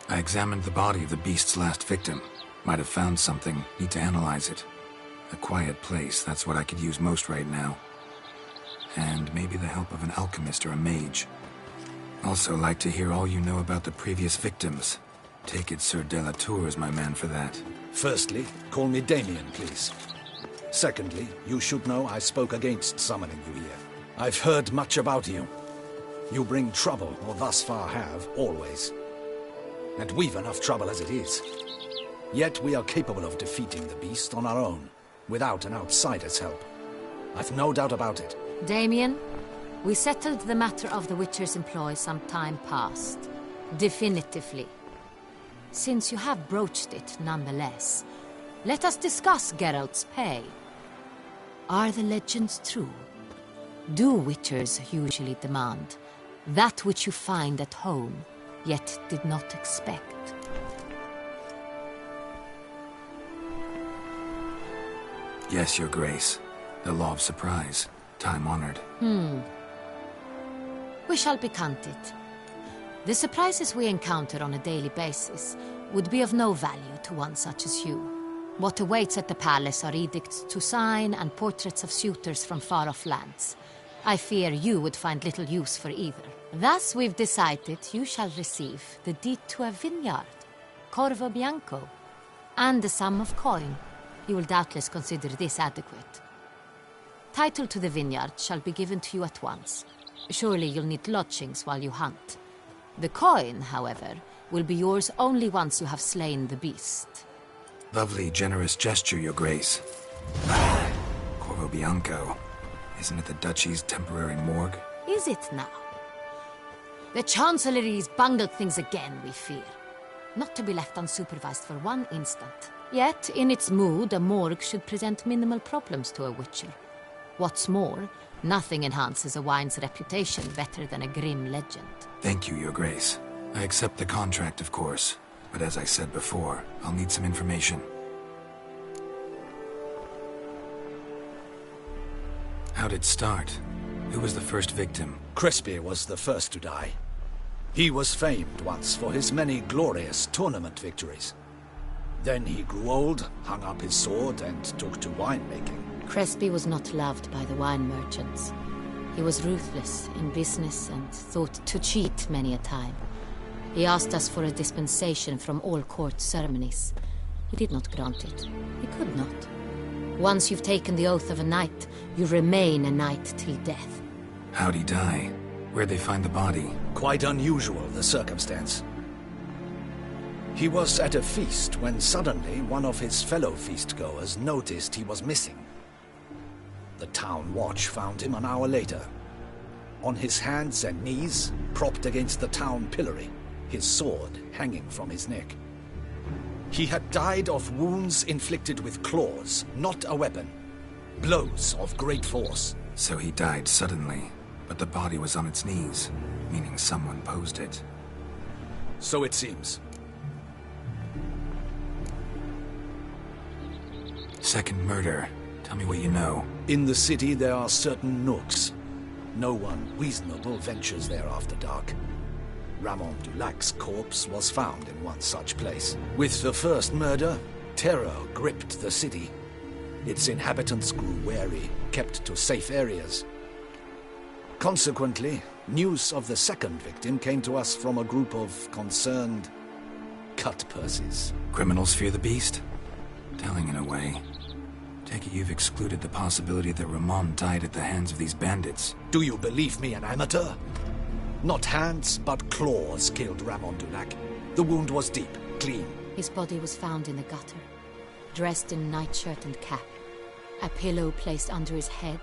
I examined the body of the beast's last victim. Might have found something. Need to analyze it. A quiet place, that's what I could use most right now. And maybe the help of an alchemist or a mage. Also like to hear all you know about the previous victims. Take it Sir de la Tour is my man for that. Firstly, call me Damien, please. Secondly, you should know I spoke against summoning you here. I've heard much about you. You bring trouble, or thus far have, always. And we've enough trouble as it is. Yet we are capable of defeating the beast on our own, without an outsider's help. I've no doubt about it. Damien, we settled the matter of the Witcher's employ some time past. Definitively. Since you have broached it nonetheless, let us discuss Geralt's pay. Are the legends true? Do Witchers usually demand that which you find at home, yet did not expect? Yes, Your Grace. The law of surprise. Time-honored. We shall be candid. The surprises we encounter on a daily basis would be of no value to one such as you. What awaits at the palace are edicts to sign and portraits of suitors from far-off lands. I fear you would find little use for either. Thus, we've decided you shall receive the deed to a vineyard, Corvo Bianco, and the sum of coin. You will doubtless consider this adequate. Title to the vineyard shall be given to you at once. Surely you'll need lodgings while you hunt. The coin, however, will be yours only once you have slain the beast. Lovely, generous gesture, Your Grace. Corvo Bianco. Isn't it the Duchy's temporary morgue? Is it now? The Chancellery's bungled things again, we fear. Not to be left unsupervised for one instant. Yet, in its mood, a morgue should present minimal problems to a Witcher. What's more, nothing enhances a wine's reputation better than a grim legend. Thank you, Your Grace. I accept the contract, of course. But as I said before, I'll need some information. How'd it start? Who was the first victim? Crespi was the first to die. He was famed once for his many glorious tournament victories. Then he grew old, hung up his sword, and took to winemaking. Crespi was not loved by the wine merchants. He was ruthless in business and thought to cheat many a time. He asked us for a dispensation from all court ceremonies. He did not grant it. He could not. Once you've taken the oath of a knight, you remain a knight till death. How'd he die? Where'd they find the body? Quite unusual, the circumstance. He was at a feast when suddenly one of his fellow feastgoers noticed he was missing. The town watch found him an hour later. On his hands and knees, propped against the town pillory, his sword hanging from his neck. He had died of wounds inflicted with claws, not a weapon. Blows of great force. So he died suddenly, but the body was on its knees, meaning someone posed it. So it seems. Second murder. Tell me what you know. In the city there are certain nooks. No one reasonable ventures there after dark. Ramon Dulac's corpse was found in one such place. With the first murder, terror gripped the city. Its inhabitants grew wary, kept to safe areas. Consequently, news of the second victim came to us from a group of concerned cut-purses. Criminals fear the beast? Telling in a way. Take it you've excluded the possibility that Ramon died at the hands of these bandits. Do you believe me an amateur? Not hands, but claws killed Ramon Dulac. The wound was deep, clean. His body was found in the gutter, dressed in nightshirt and cap, a pillow placed under his head,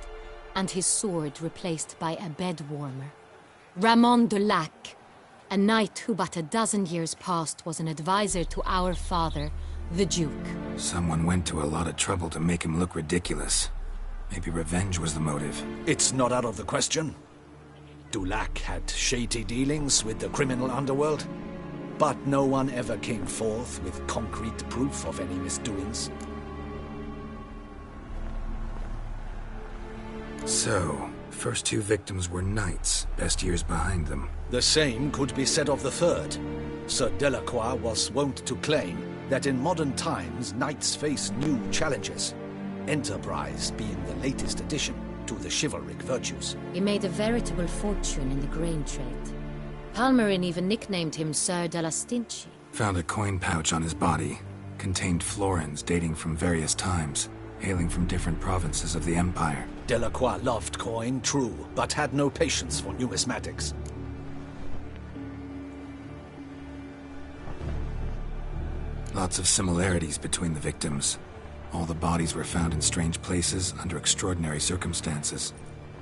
and his sword replaced by a bed warmer. Ramon Dulac, a knight who but a dozen years past was an advisor to our father, the Duke. Someone went to a lot of trouble to make him look ridiculous. Maybe revenge was the motive. It's not out of the question. Dulac had shady dealings with the criminal underworld, but no one ever came forth with concrete proof of any misdoings. So, first two victims were knights, best years behind them. The same could be said of the third. Sir Delacroix was wont to claim that in modern times knights face new challenges, enterprise being the latest addition to the chivalric virtues. He made a veritable fortune in the grain trade. Palmerin even nicknamed him Sir de la Stinchi. Found a coin pouch on his body. Contained florins dating from various times, hailing from different provinces of the Empire. Delacroix loved coin, true, but had no patience for numismatics. Lots of similarities between the victims. All the bodies were found in strange places under extraordinary circumstances.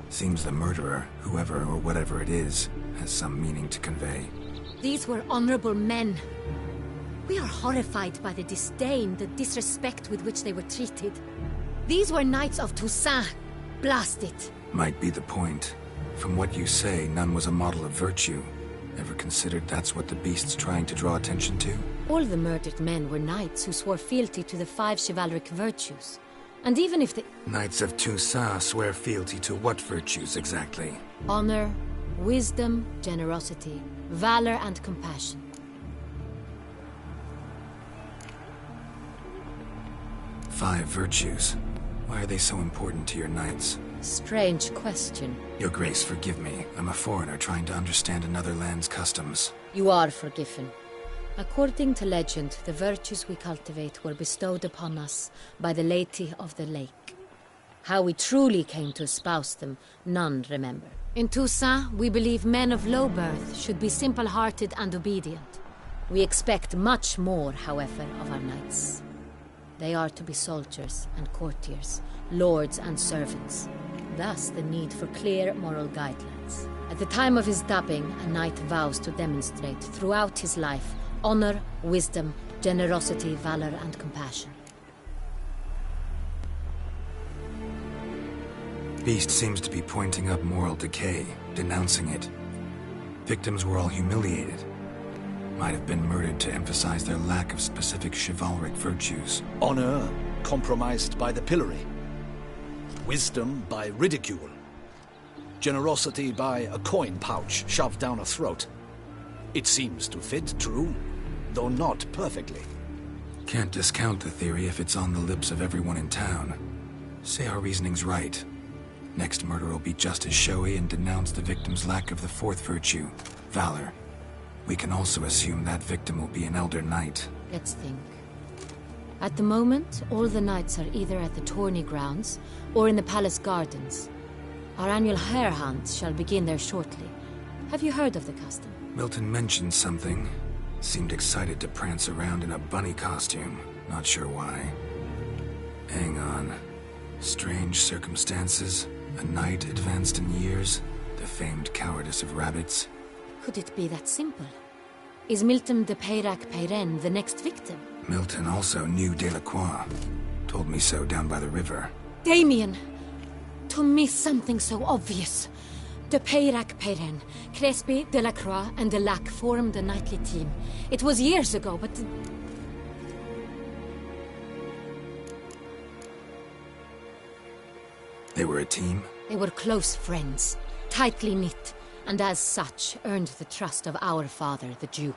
Seems the murderer, whoever or whatever it is, has some meaning to convey. These were honorable men. We are horrified by the disdain, the disrespect with which they were treated. These were knights of Toussaint. Blast it. Might be the point. From what you say, none was a model of virtue. Ever considered that's what the beast's trying to draw attention to? All the murdered men were knights who swore fealty to the 5 chivalric virtues. And even if the... Knights of Toussaint swear fealty to what virtues exactly? Honor, wisdom, generosity, valor and compassion. Five virtues. Why are they so important to your knights? Strange question. Your Grace, forgive me. I'm a foreigner trying to understand another land's customs. You are forgiven. According to legend, the virtues we cultivate were bestowed upon us by the Lady of the Lake. How we truly came to espouse them, none remember. In Toussaint, we believe men of low birth should be simple-hearted and obedient. We expect much more, however, of our knights. They are to be soldiers and courtiers, lords and servants. Thus the need for clear moral guidelines. At the time of his dubbing, a knight vows to demonstrate throughout his life honor, wisdom, generosity, valor and compassion. Beast seems to be pointing up moral decay, denouncing it. Victims were all humiliated. Might have been murdered to emphasize their lack of specific chivalric virtues. Honor compromised by the pillory. Wisdom by ridicule. Generosity by a coin pouch shoved down a throat. It seems to fit, true, though not perfectly. Can't discount the theory if it's on the lips of everyone in town. Say our reasoning's right. Next murder will be just as showy and denounce the victim's lack of the fourth virtue, valor. We can also assume that victim will be an elder knight. Let's think. At the moment, all the knights are either at the tourney grounds or in the palace gardens. Our annual hare hunt shall begin there shortly. Have you heard of the custom? Milton mentioned something. Seemed excited to prance around in a bunny costume. Not sure why. Hang on. Strange circumstances. A knight advanced in years. The famed cowardice of rabbits. Could it be that simple? Is Milton de Peyrac-Peyren the next victim? Milton also knew Delacroix. Told me so down by the river. Damien! To miss something so obvious. De Peyrac-Peyren, Crespi, Delacroix, and Delac formed a knightly team. It was years ago, but... They were a team? They were close friends, tightly knit, and as such earned the trust of our father, the Duke.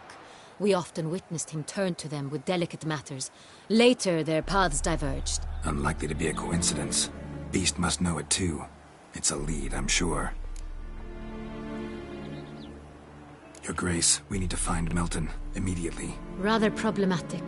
We often witnessed him turn to them with delicate matters. Later, their paths diverged. Unlikely to be a coincidence. Beast must know it too. It's a lead, I'm sure. Your Grace, we need to find Milton, immediately. Rather problematic.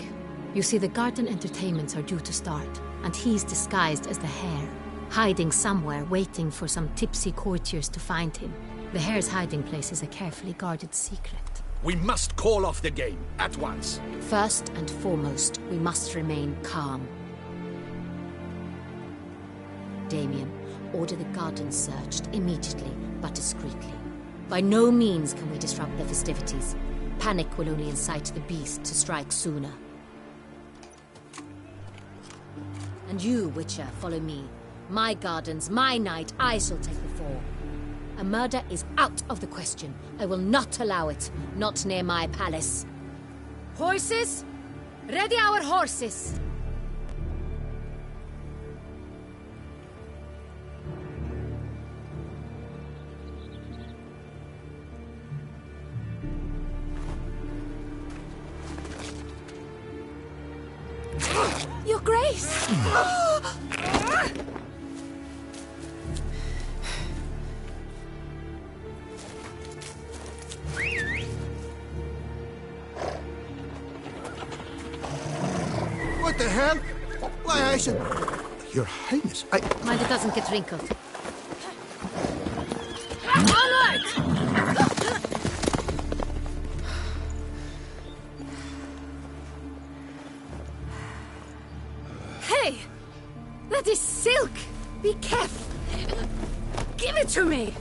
You see, the garden entertainments are due to start, and he's disguised as the hare, hiding somewhere, waiting for some tipsy courtiers to find him. The hare's hiding place is a carefully guarded secret. We must call off the game, at once. First and foremost, we must remain calm. Damien, order the garden searched immediately, but discreetly. By no means can we disrupt the festivities. Panic will only incite the beast to strike sooner. And you, Witcher, follow me. My gardens, my night, I shall take the fall. A murder is out of the question. I will not allow it. Not near my palace. Horses? Ready our horses! Your Grace! What the hell? Why, I said... Your Highness, Mind it doesn't get wrinkled. Onward! Hey! That is silk! Be careful! Give it to me!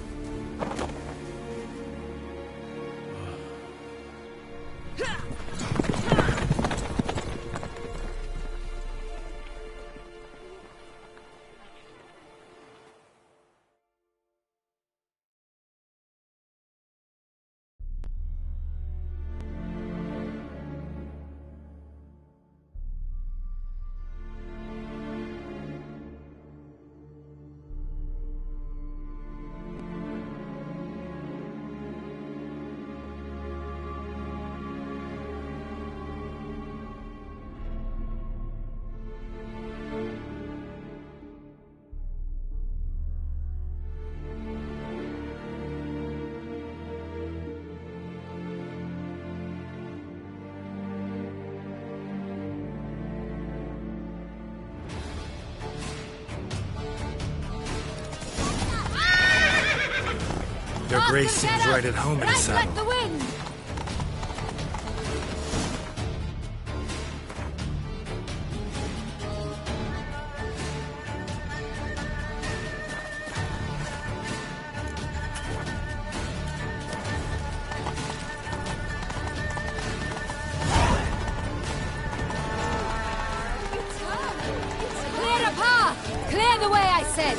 Your Grace seems right at home in a Right saddle. like the wind! Clear a path! Clear the way, I said!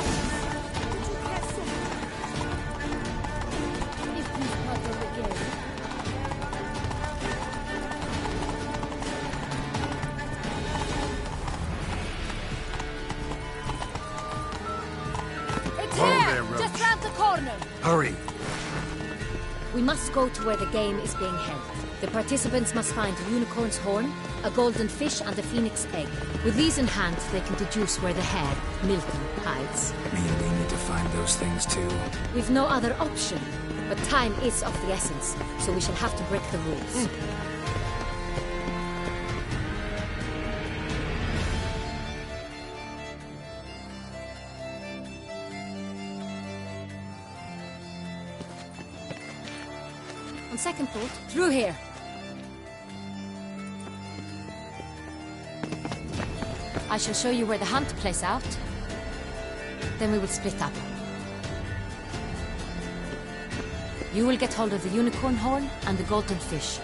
It's Whoa here! there, Roach. Just round the corner! Hurry! We must go to where the game is being held. The participants must find a unicorn's horn, a golden fish, and a phoenix egg. With these in hand, they can deduce where the hare, Milton, hides. Mean we need to find those things too. We've no other option. But time is of the essence, so we shall have to break the rules. On second thought, through here. I shall show you where the hunt plays out. Then we will split up. You will get hold of the unicorn horn and the golden fish.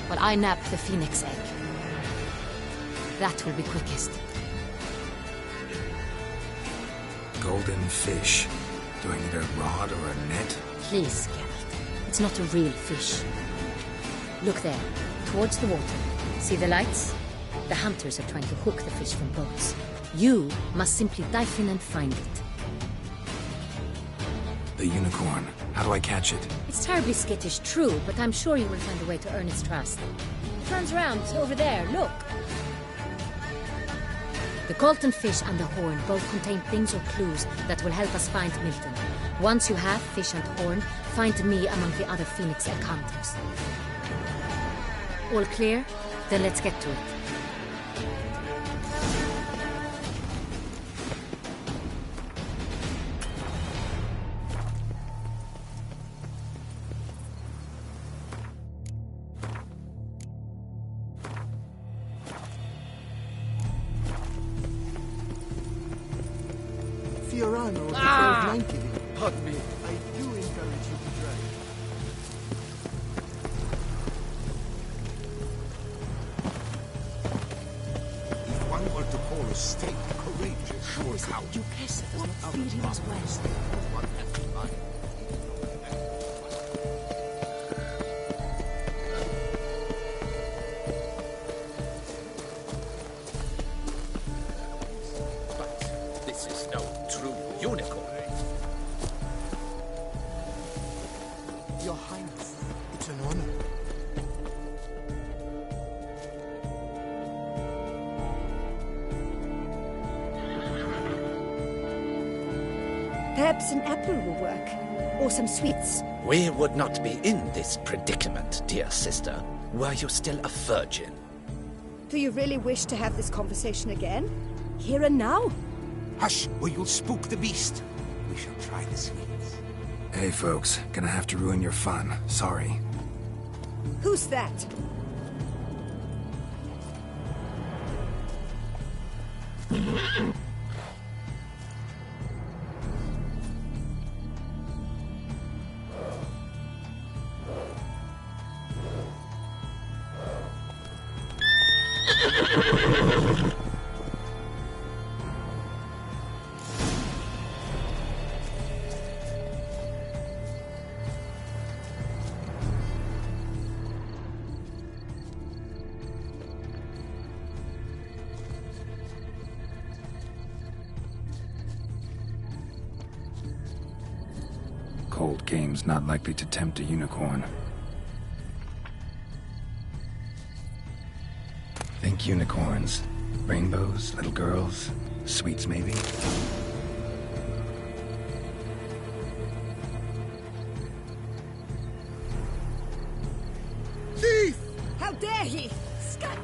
While I nab the phoenix egg. That will be quickest. Golden fish. Do I need a rod or a net? Please, Geralt. It's not a real fish. Look there, towards the water. See the lights? The hunters are trying to hook the fish from boats. You must simply dive in and find it. The unicorn. How do I catch it? It's terribly skittish, true, but I'm sure you will find a way to earn its trust. It turns around, over there, look. The golden fish and the horn both contain things or clues that will help us find Milton. Once you have fish and horn, find me among the other phoenix egg hunters. All clear? Then let's get to it. Fiorano of the 1290 League. Pardon me, I do encourage you to drive. If one were to call a stake courageous, How is it you Cressa does not feed him as well. But this is no true unicorn. Your Highness, it's an honor. Perhaps an apple will work. Or some sweets. We would not be in this predicament, dear sister, were you still a virgin. Do you really wish to have this conversation again? Here and now? Hush, or you'll spook the beast. We shall try the sweets. Hey, folks. Gonna have to ruin your fun. Sorry. Who's that? Cold game's not likely to tempt a unicorn. Think unicorns. Rainbows, little girls, sweets maybe? Thief! How dare he! Scut!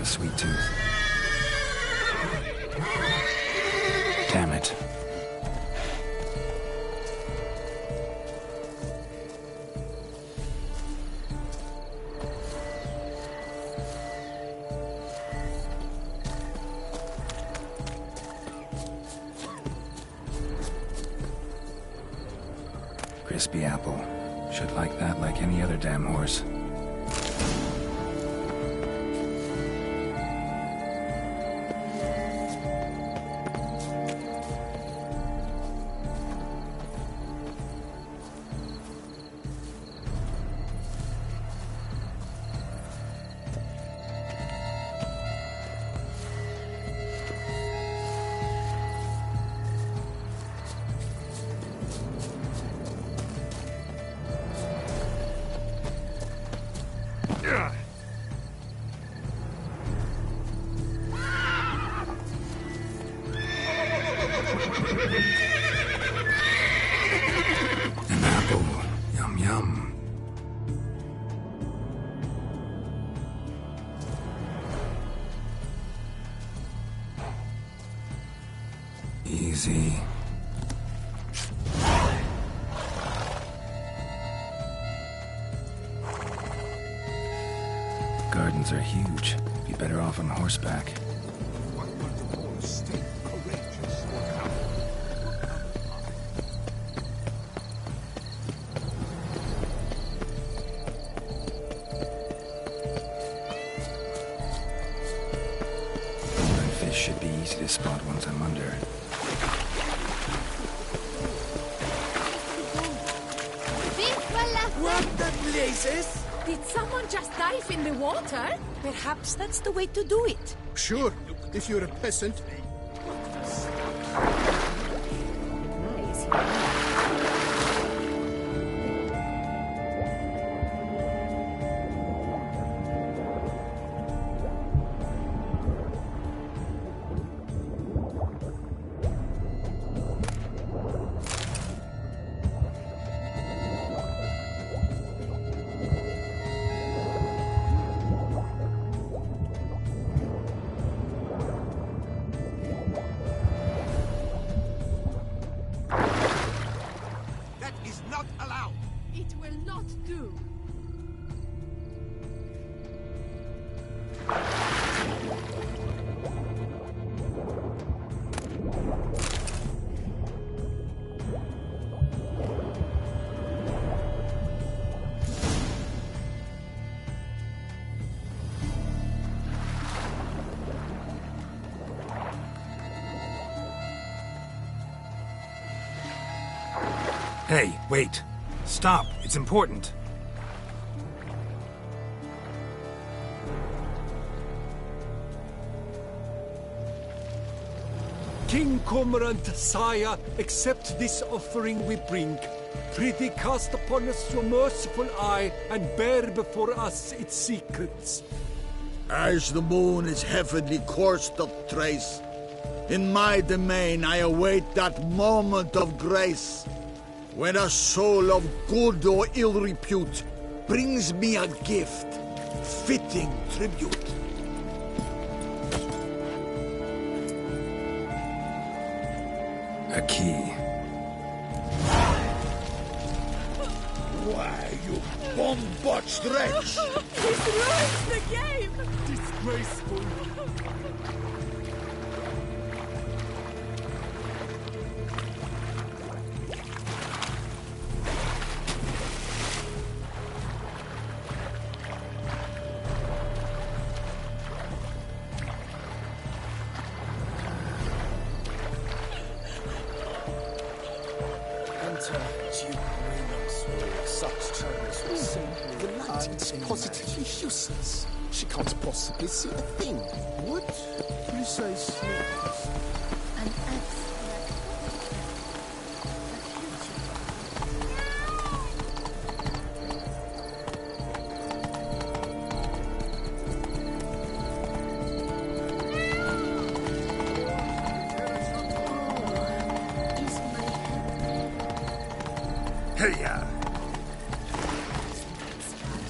Sweet tooth. Damn it. Crispy apple. Should like that like any other damn horse. An apple. Yum, yum. Easy. Gardens are huge. Be better off on horseback. Fish should be easy to spot once I'm under. Think well left. What the blazes? Did someone just dive in the water? Perhaps that's the way to do it. Sure, if you're a peasant. It will not do. Hey, wait. Stop. It's important. King Cormorant, sire, accept this offering we bring. Prithee cast upon us your merciful eye, and bear before us its secrets. As the moon is heavenly coursed of trace, in my domain I await that moment of grace, when a soul of good or ill repute brings me a gift, fitting tribute. A key. Why, you bomb-botched wretch! He's ruined the game! Disgraceful! It's positively useless. She can't possibly see a thing. What? Precisely. An Hey-ya!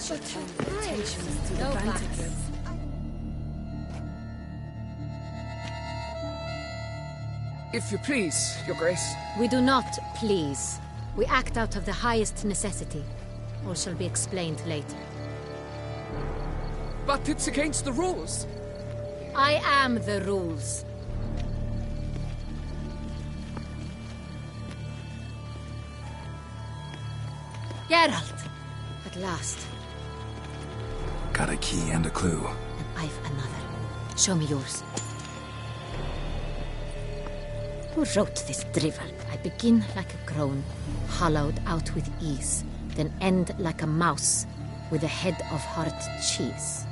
Attention to the bandages. If you please, Your Grace. We do not please. We act out of the highest necessity. All shall be explained later. But it's against the rules. I am the rules. Geralt! At last. Got a key and a clue. And I've another. Show me yours. Who wrote this drivel? I begin like a crone, hollowed out with ease, then end like a mouse, with a head of hard cheese.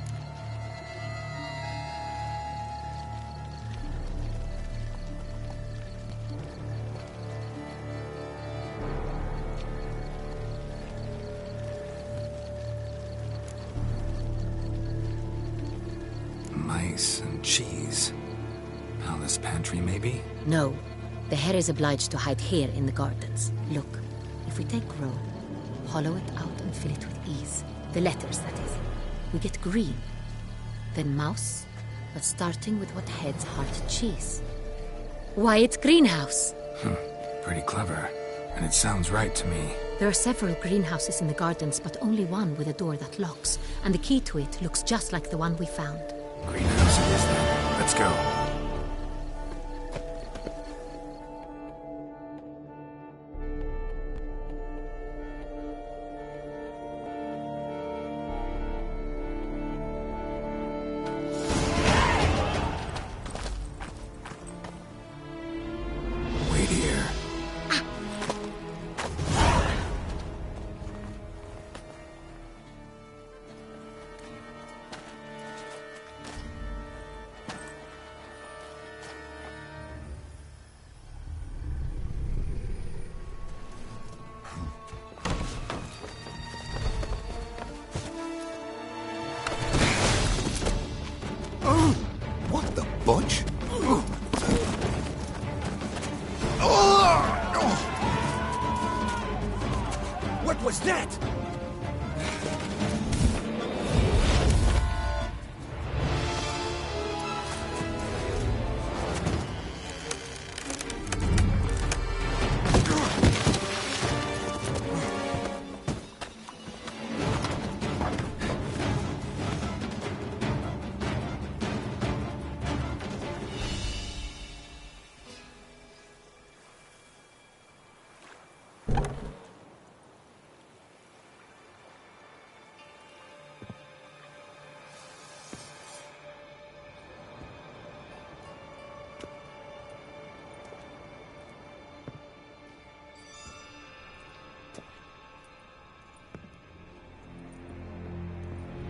Mice and cheese. Palace pantry, maybe? No. The hare is obliged to hide here in the gardens. Look, if we take roe, hollow it out and fill it with ease. The letters, that is. We get green. Then mouse, but starting with what heads hard cheese. Why, it's greenhouse! Pretty clever. And it sounds right to me. There are several greenhouses in the gardens, but only one with a door that locks. And the key to it looks just like the one we found. Greenhouse it is then. Let's go. Wait here. budge? What was that?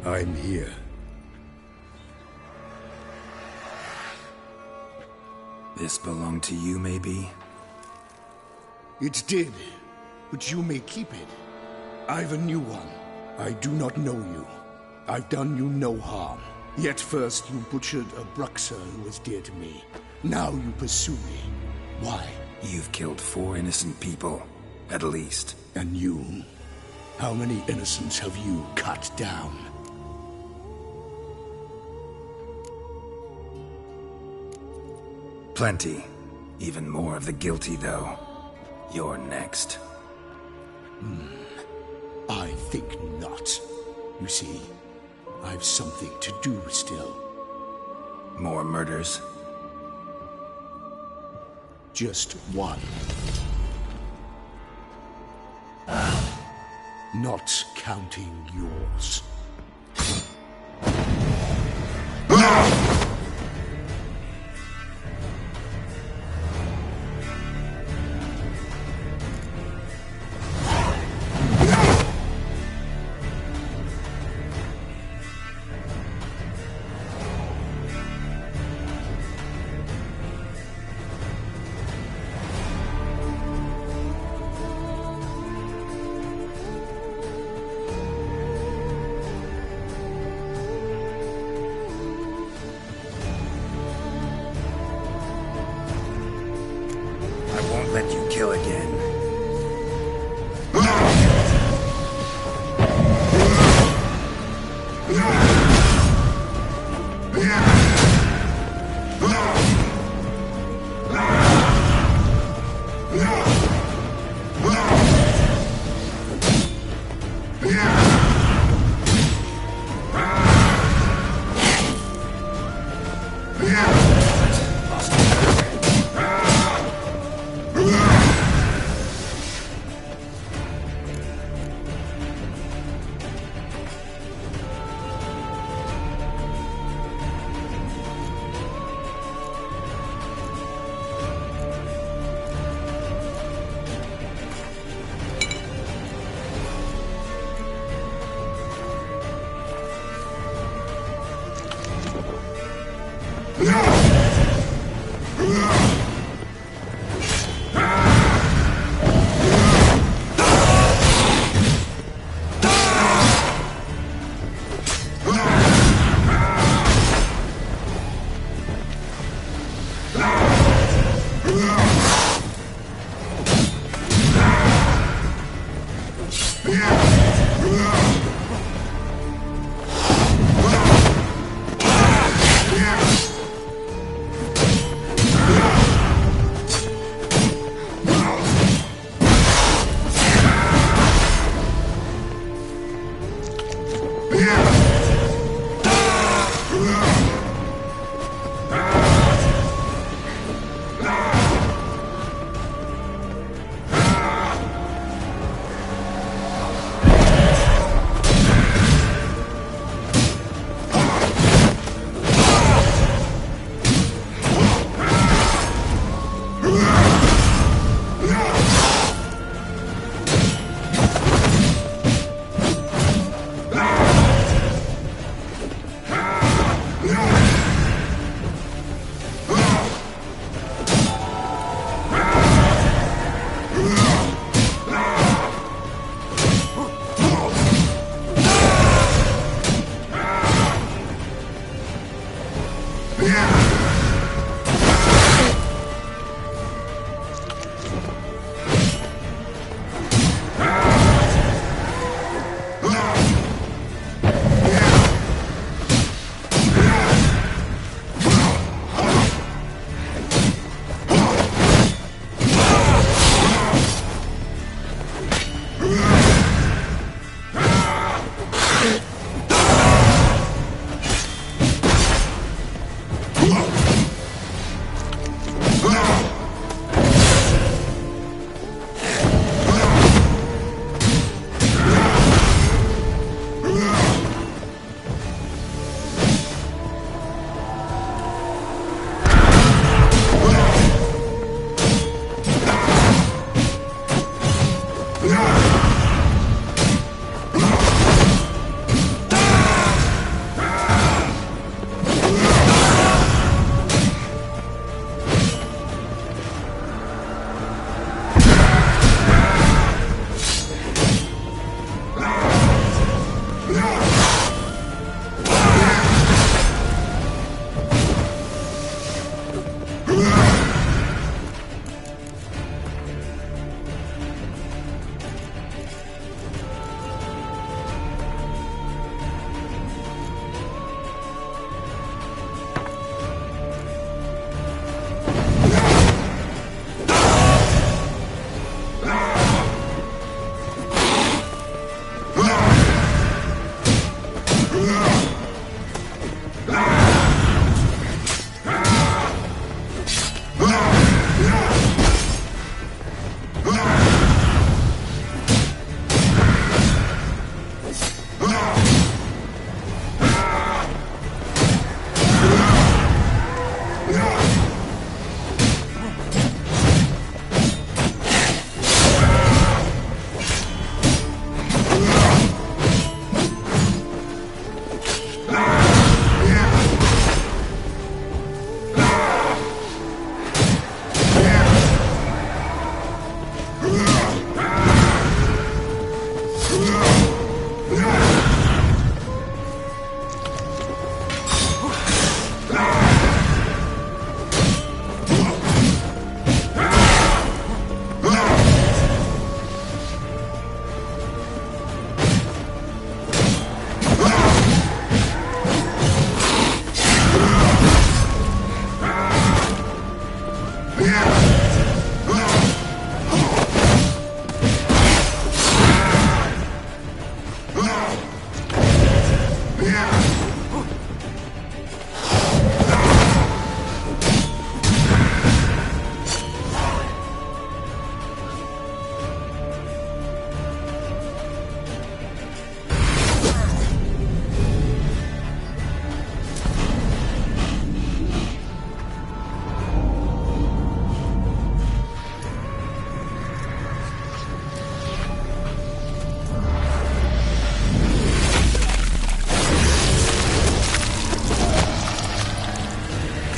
I'm here. This belonged to you, maybe? It did, but you may keep it. I've a new one. I do not know you. I've done you no harm. Yet first you butchered a Bruxer who was dear to me. Now you pursue me. Why? You've killed 4 innocent people, at least. And you? How many innocents have you cut down? Plenty. Even more of the guilty, though. You're next. I think not. You see, I've something to do still. More murders? Just one. Not counting yours. Let you kill again.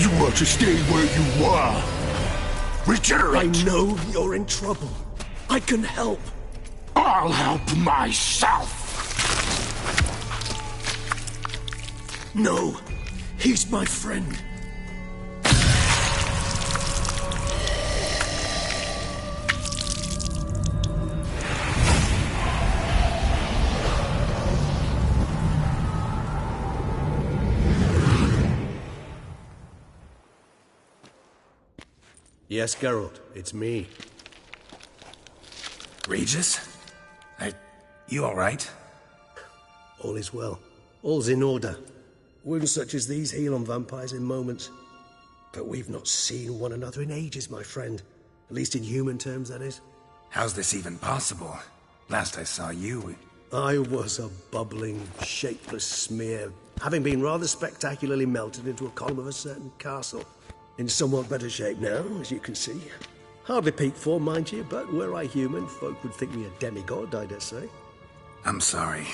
You were to stay where you were. Regenerate! I know you're in trouble. I can help. I'll help myself! No, he's my friend. Yes, Geralt, it's me. Regis? You all right? All is well. All's in order. Wounds such as these heal on vampires in moments. But we've not seen one another in ages, my friend. At least in human terms, that is. How's this even possible? Last I saw you... I was a bubbling, shapeless smear, having been rather spectacularly melted into a column of a certain castle. In somewhat better shape now, as you can see. Hardly peak form, mind you, but were I human, folk would think me a demigod, I dare say. I'm sorry.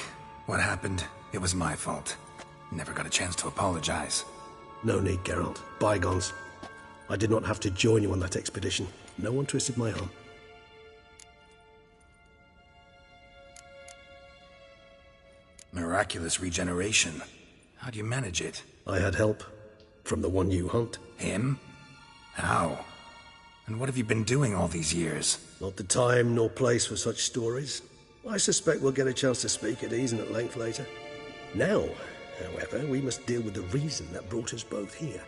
What happened, it was my fault. Never got a chance to apologize. No need, Geralt. Bygones. I did not have to join you on that expedition. No one twisted my arm. Miraculous regeneration. How do you manage it? I had help. From the one you hunt. Him? How? And what have you been doing all these years? Not the time nor place for such stories. I suspect we'll get a chance to speak at ease and at length later. Now, however, we must deal with the reason that brought us both here.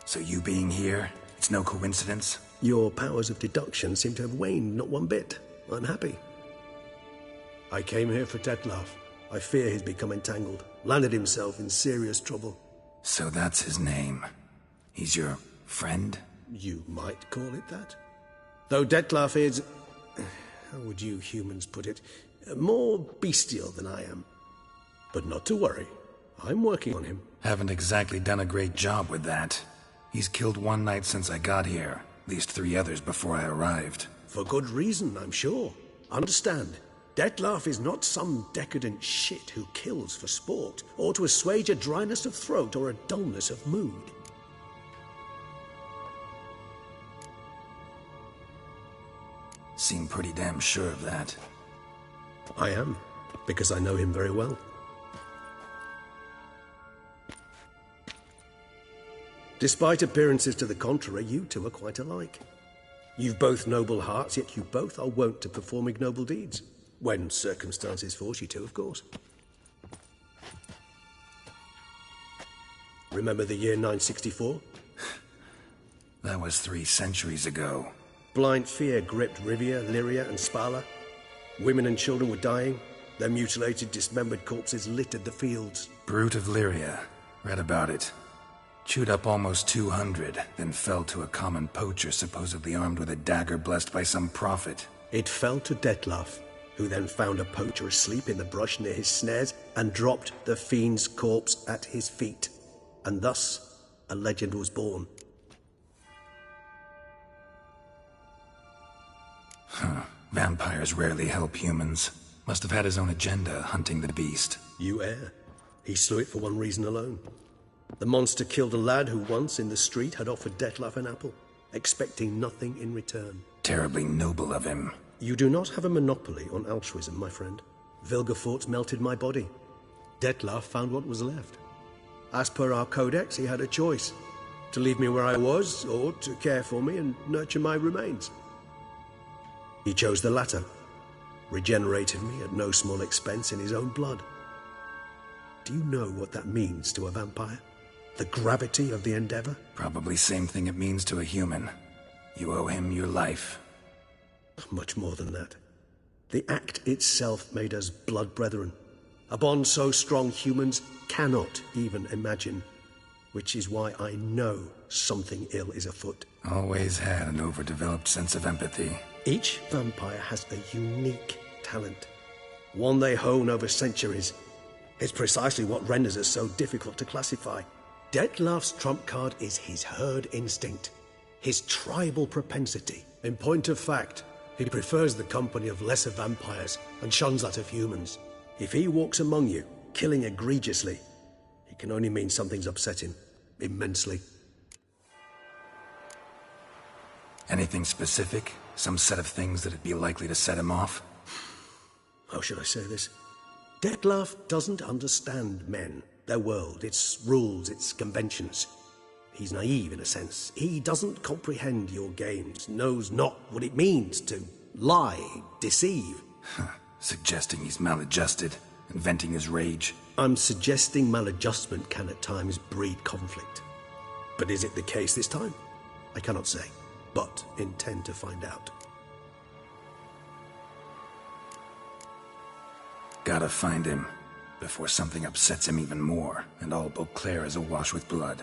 So you being here, it's no coincidence? Your powers of deduction seem to have waned not one bit. I'm happy. I came here for Detlef. I fear he's become entangled, landed himself in serious trouble. So that's his name. He's your friend? You might call it that. Though Detlef is... how would you humans put it? More bestial than I am. But not to worry. I'm working on him. Haven't exactly done a great job with that. He's killed one knight since I got here. At least 3 others before I arrived. For good reason, I'm sure. Understand. Detlef is not some decadent shit who kills for sport, or to assuage a dryness of throat or a dullness of mood. Seem pretty damn sure of that. I am, because I know him very well. Despite appearances to the contrary, you two are quite alike. You've both noble hearts, yet you both are wont to perform ignoble deeds. When circumstances force you to, of course. Remember the year 964? That was 3 centuries ago. Blind fear gripped Rivia, Lyria, and Spala. Women and children were dying. Their mutilated, dismembered corpses littered the fields. Brute of Lyria. Read about it. Chewed up almost 200, then fell to a common poacher supposedly armed with a dagger blessed by some prophet. It fell to Detlef, who then found a poacher asleep in the brush near his snares and dropped the fiend's corpse at his feet. And thus, a legend was born. Vampires rarely help humans. Must have had his own agenda, hunting the beast. You err. He slew it for one reason alone. The monster killed a lad who once, in the street, had offered Detlef an apple, expecting nothing in return. Terribly noble of him. You do not have a monopoly on altruism, my friend. Vilgefortz melted my body. Detlef found what was left. As per our codex, he had a choice. To leave me where I was, or to care for me and nurture my remains. He chose the latter. Regenerated me at no small expense in his own blood. Do you know what that means to a vampire? The gravity of the endeavor? Probably same thing it means to a human. You owe him your life. Much more than that. The act itself made us blood brethren. A bond so strong humans cannot even imagine. Which is why I know something ill is afoot. Always had an overdeveloped sense of empathy. Each vampire has a unique talent. One they hone over centuries. It's precisely what renders us so difficult to classify. Detlef's trump card is his herd instinct. His tribal propensity. In point of fact, he prefers the company of lesser vampires and shuns that of humans. If he walks among you, killing egregiously, can only mean something's upset him. Immensely. Anything specific? Some set of things that'd be likely to set him off? How should I say this? Dettlaff doesn't understand men, their world, its rules, its conventions. He's naive in a sense. He doesn't comprehend your games, knows not what it means to lie, deceive. Suggesting he's maladjusted and venting his rage. I'm suggesting maladjustment can at times breed conflict. But is it the case this time? I cannot say, but intend to find out. Gotta find him, before something upsets him even more, and all Beauclair is awash with blood.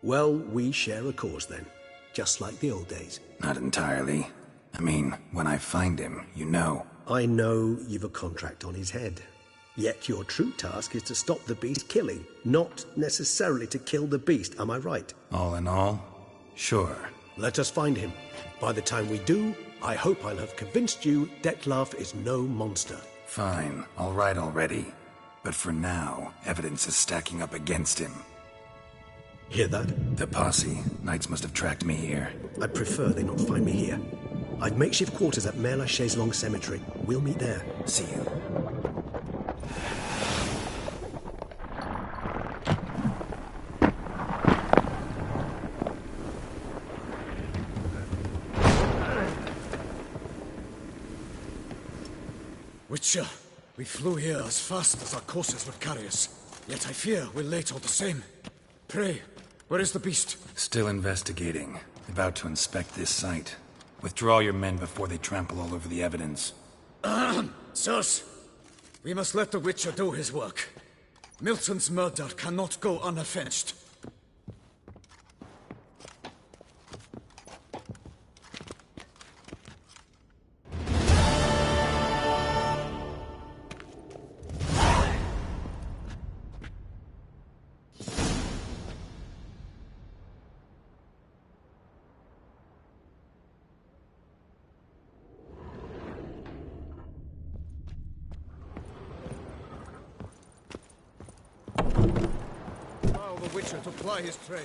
Well, we share a cause then, just like the old days. Not entirely. I mean, when I find him, you know. I know you've a contract on his head. Yet your true task is to stop the beast killing, not necessarily to kill the beast, am I right? All in all, sure. Let us find him. By the time we do, I hope I'll have convinced you Dettlaff is no monster. Fine, all right already. But for now, evidence is stacking up against him. Hear that? The posse. Knights must have tracked me here. I'd prefer they not find me here. I've makeshift quarters at Mère Lachaise Long Cemetery. We'll meet there. See you. Witcher, we flew here as fast as our courses would carry us. Yet I fear we're late all the same. Pray, where is the beast? Still investigating. About to inspect this site. Withdraw your men before they trample all over the evidence. Sirs, we must let the Witcher do his work. Milton's murder cannot go unavenged. Allow the Witcher to ply his trade.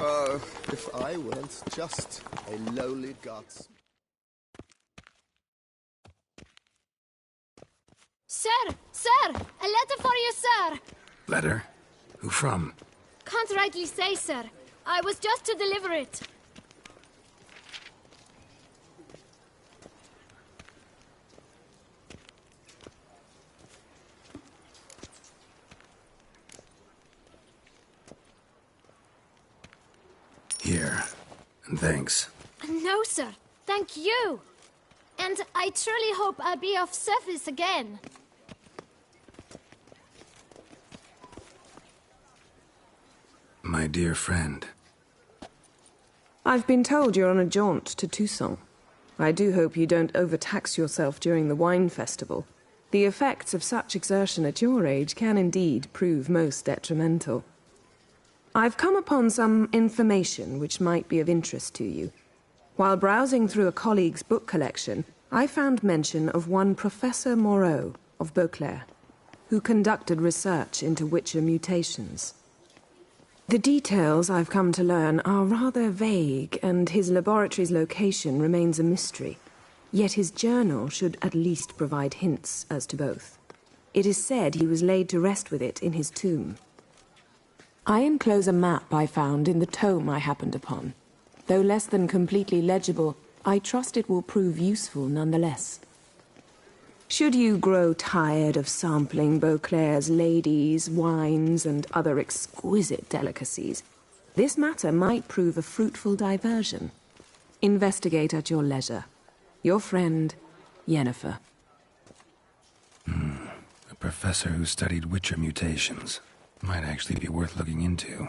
Oh, if I weren't just a lowly guardsman. Sir! Sir! A letter for you, sir! Letter? Who from? Can't rightly say, sir. I was just to deliver it. Here. And thanks. No, sir. Thank you. And I truly hope I'll be of service again. My dear friend. I've been told you're on a jaunt to Toussaint. I do hope you don't overtax yourself during the wine festival. The effects of such exertion at your age can indeed prove most detrimental. I've come upon some information which might be of interest to you. While browsing through a colleague's book collection, I found mention of one Professor Moreau of Beauclair, who conducted research into Witcher mutations. The details I've come to learn are rather vague, and his laboratory's location remains a mystery. Yet his journal should at least provide hints as to both. It is said he was laid to rest with it in his tomb. I enclose a map I found in the tome I happened upon. Though less than completely legible, I trust it will prove useful nonetheless. Should you grow tired of sampling Beauclair's ladies, wines, and other exquisite delicacies, this matter might prove a fruitful diversion. Investigate at your leisure. Your friend, Yennefer. A professor who studied Witcher mutations. Might actually be worth looking into.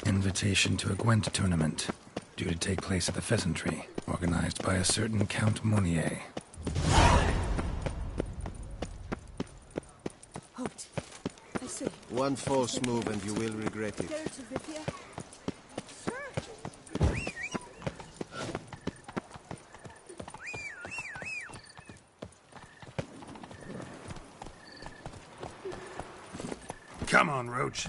Invitation to a Gwent tournament, due to take place at the Pheasantry, organized by a certain Count Monnier. Halt. I see. One false move and you will regret it. Geralt of Rivia. Come on, Roach.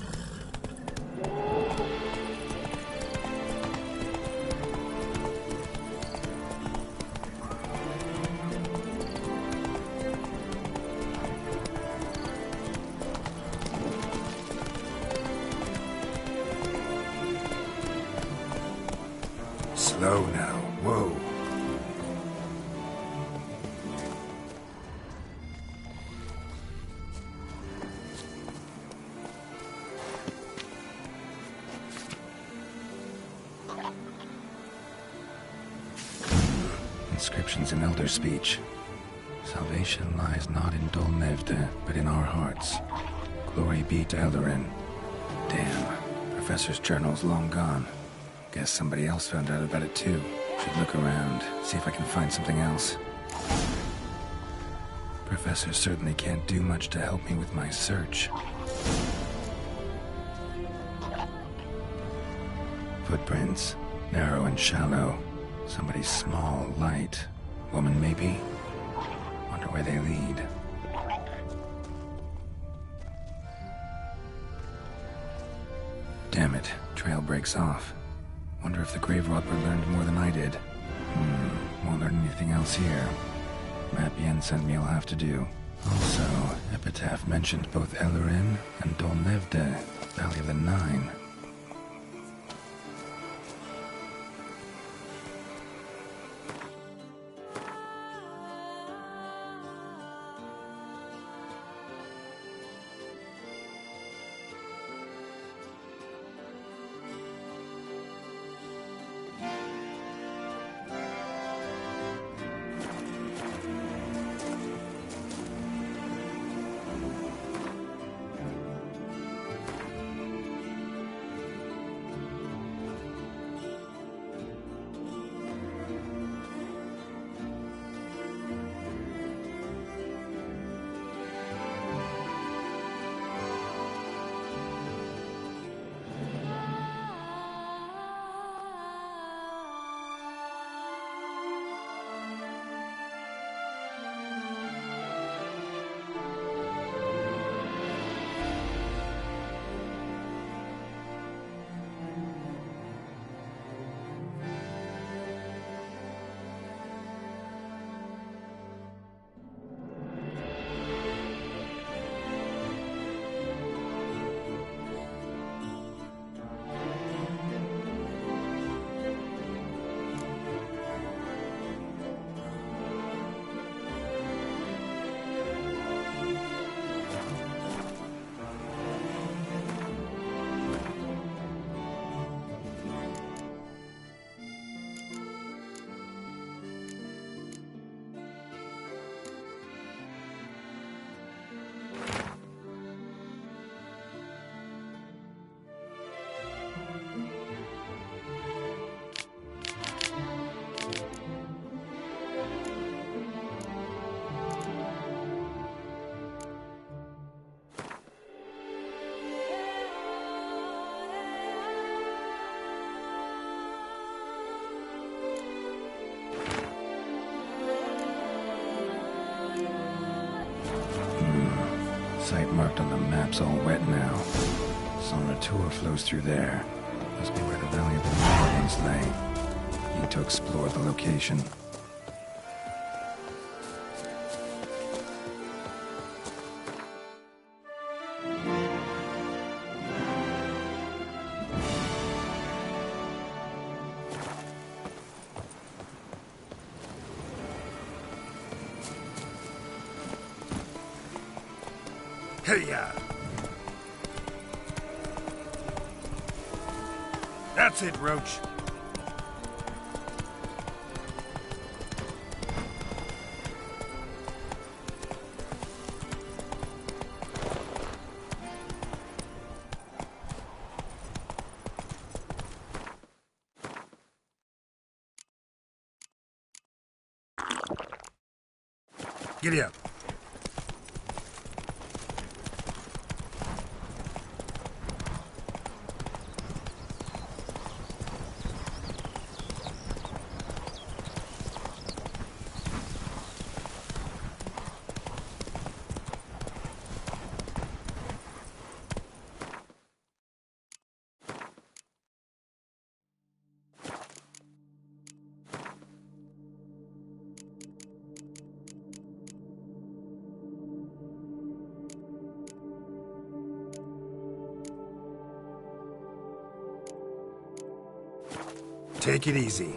Slow now. Whoa. Inscriptions in Elder speech. Salvation lies not in Dol Nevde, but in our hearts. Glory be to Eldarin. Damn. Professor's journal's long gone. Guess somebody else found out about it too. Should look around, see if I can find something else. Professor certainly can't do much to help me with my search. Footprints, narrow and shallow. Somebody small, light. Woman, maybe? Wonder where they lead. Damn it, trail breaks off. Wonder if the grave robber learned more than I did. Won't learn anything else here. Map Yen sent me will have to do. Also, Epitaph mentioned both Eldarin and Dol Nevde, Valley of the Nine. Site marked on the map's all wet now. Sonatura flows through there. Must be where the Valley of the Moor once lay. Need to explore the location. Hey-ya! That's it, Roach. Giddy up. Take it easy.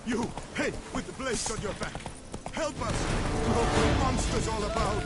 You, hey, with the blades on your back. Help us! Look, the monster's all about.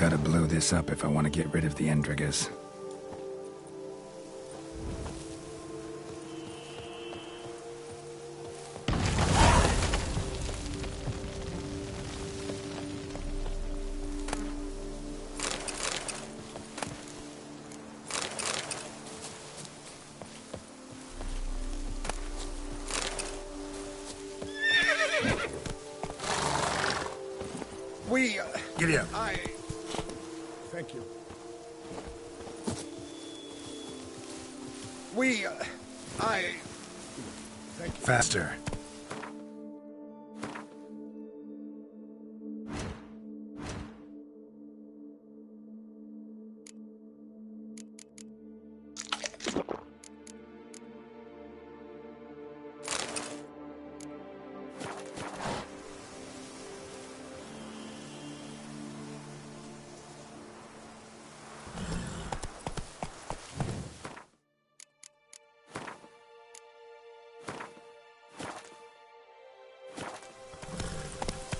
Gotta blow this up if I want to get rid of the Endrigas. Get in. Thank you. Thank you. Faster.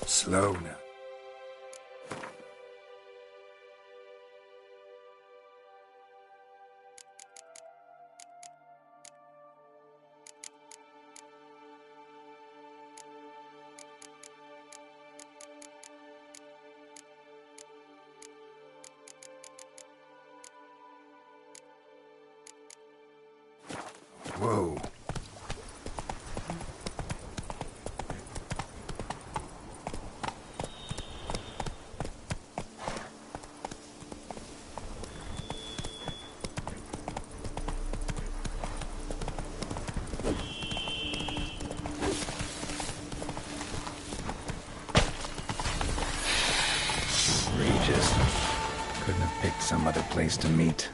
Slow now. Whoa. Outrageous. Couldn't have picked some other place to meet.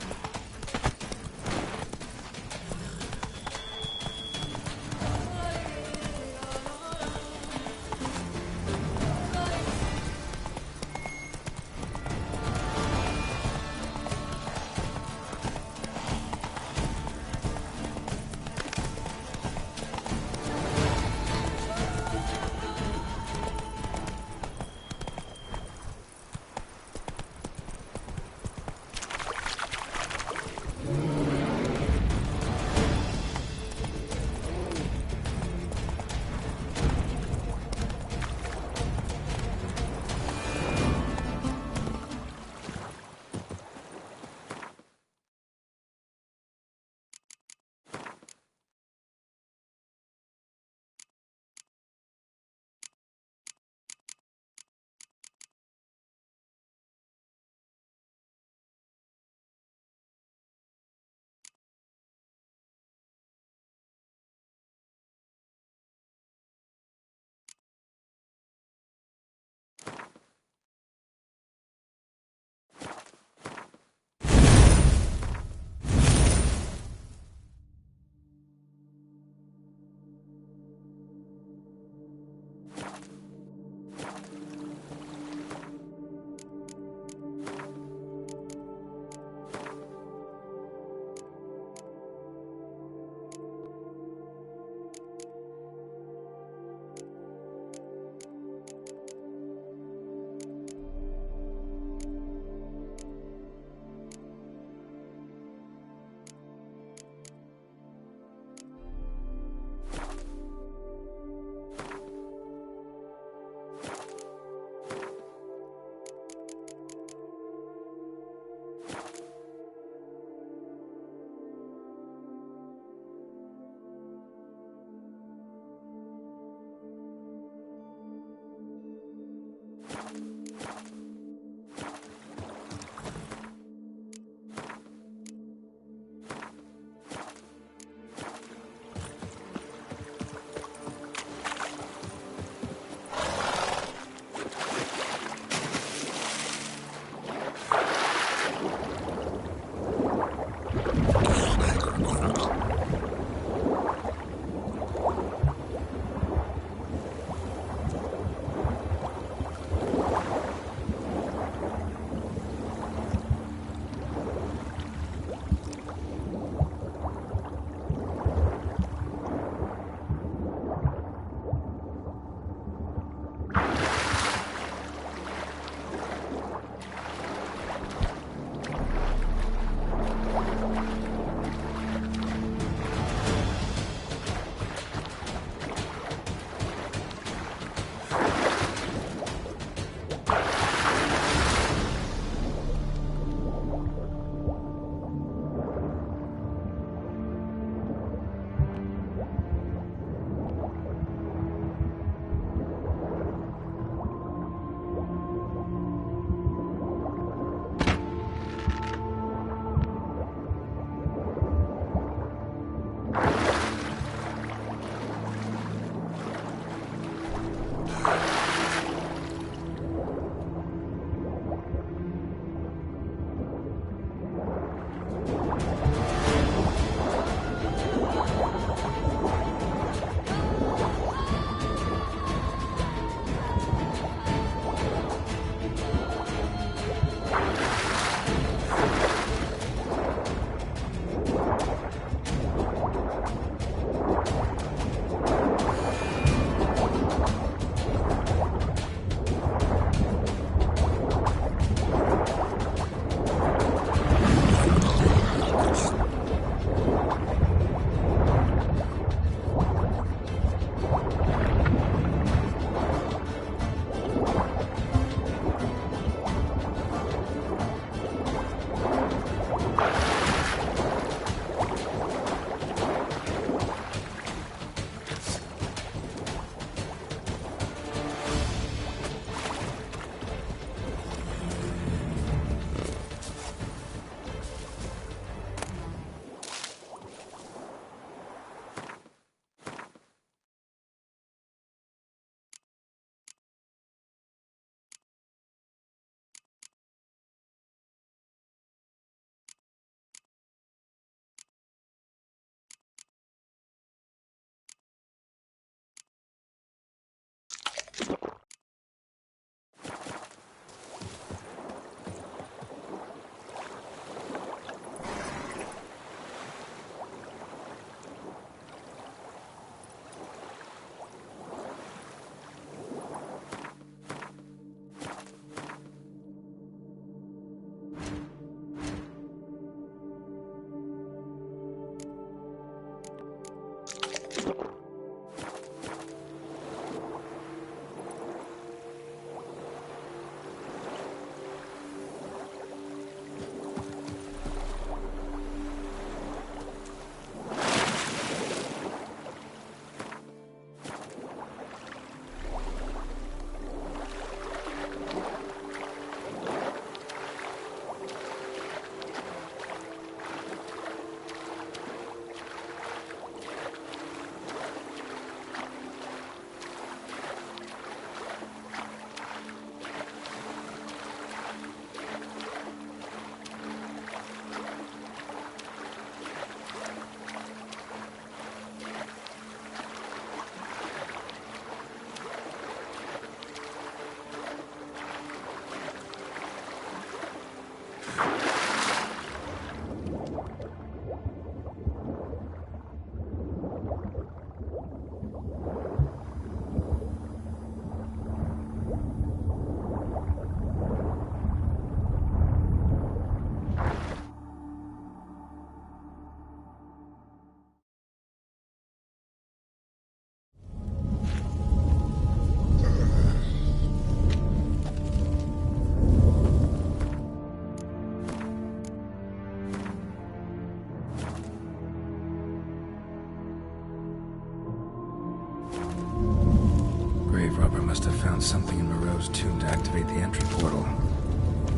Grover must have found something in Moreau's tomb to activate the entry portal.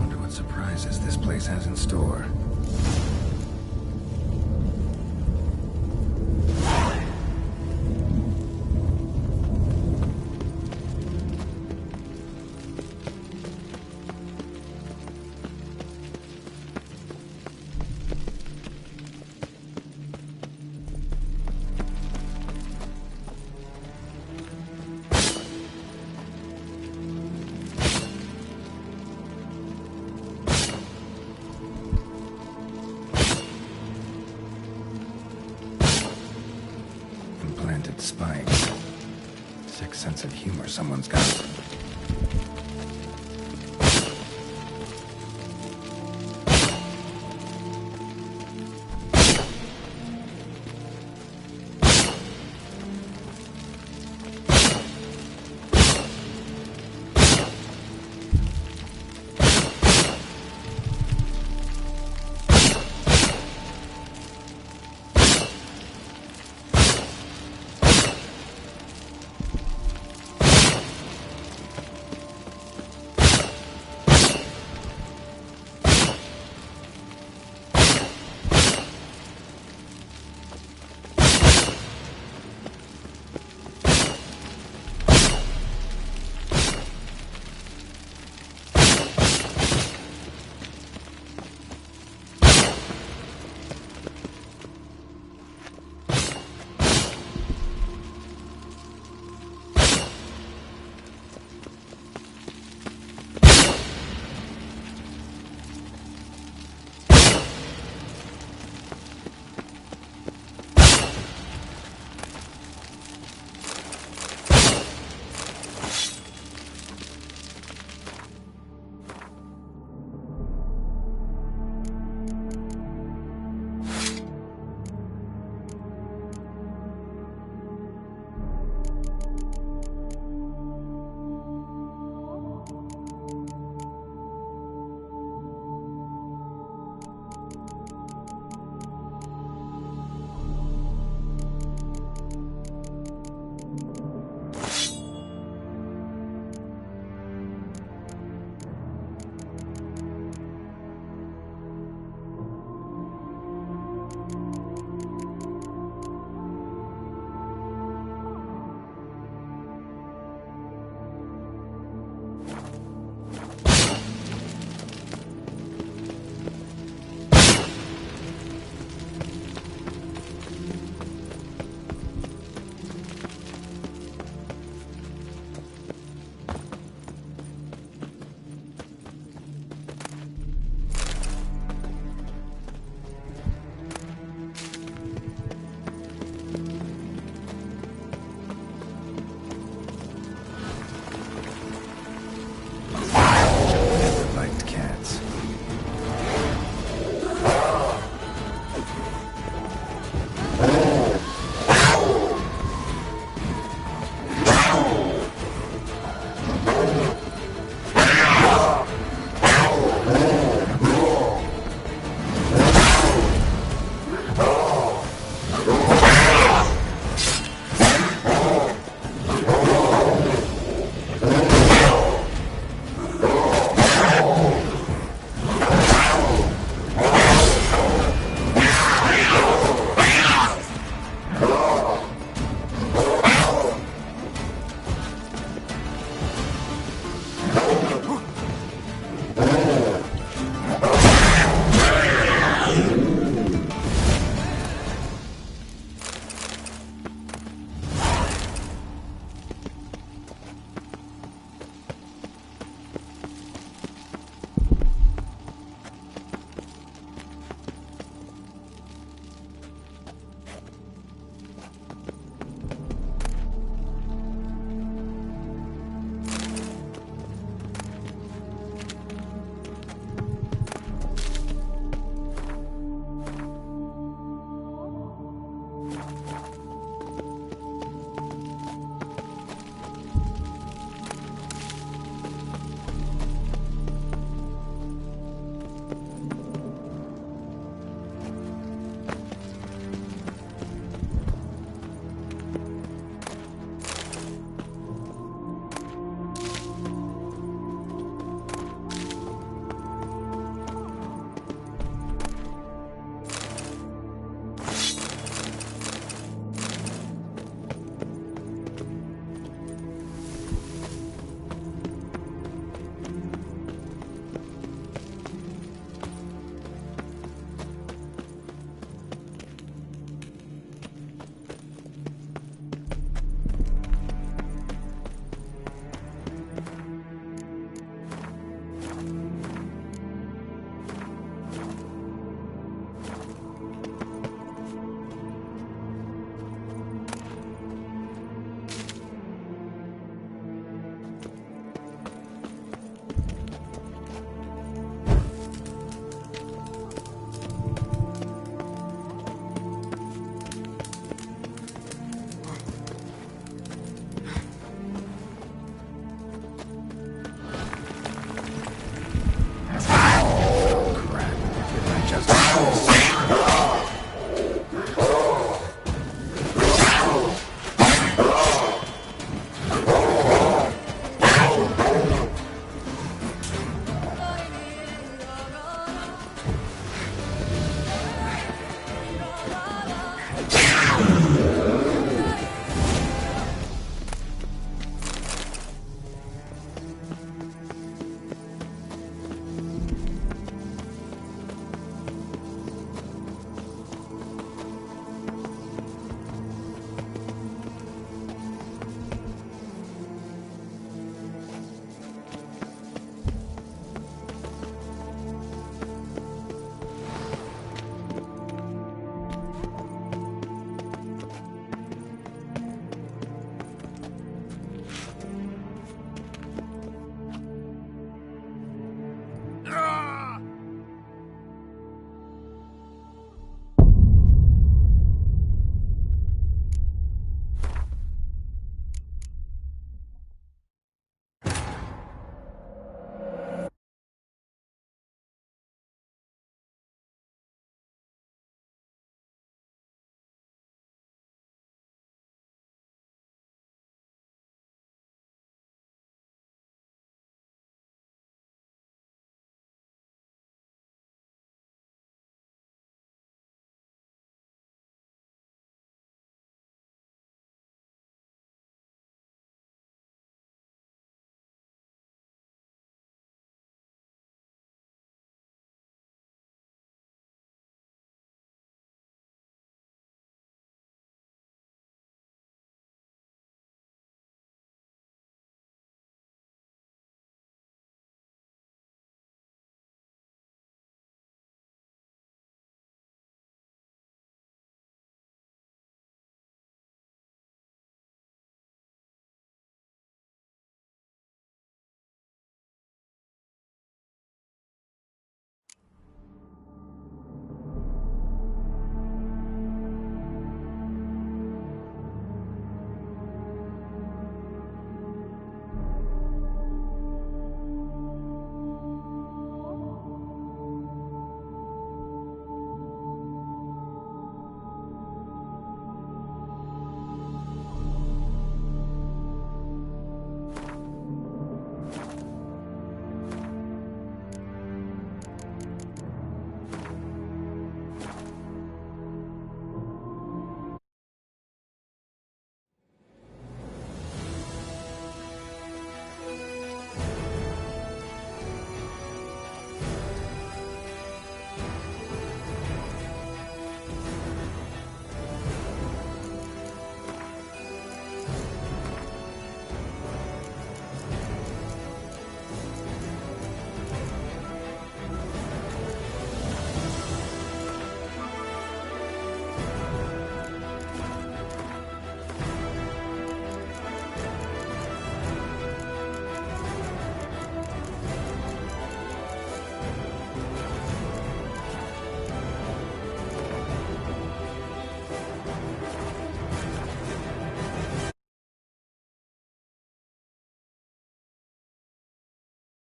Wonder what surprises this place has in store. Implanted spikes. Sick sense of humor someone's got.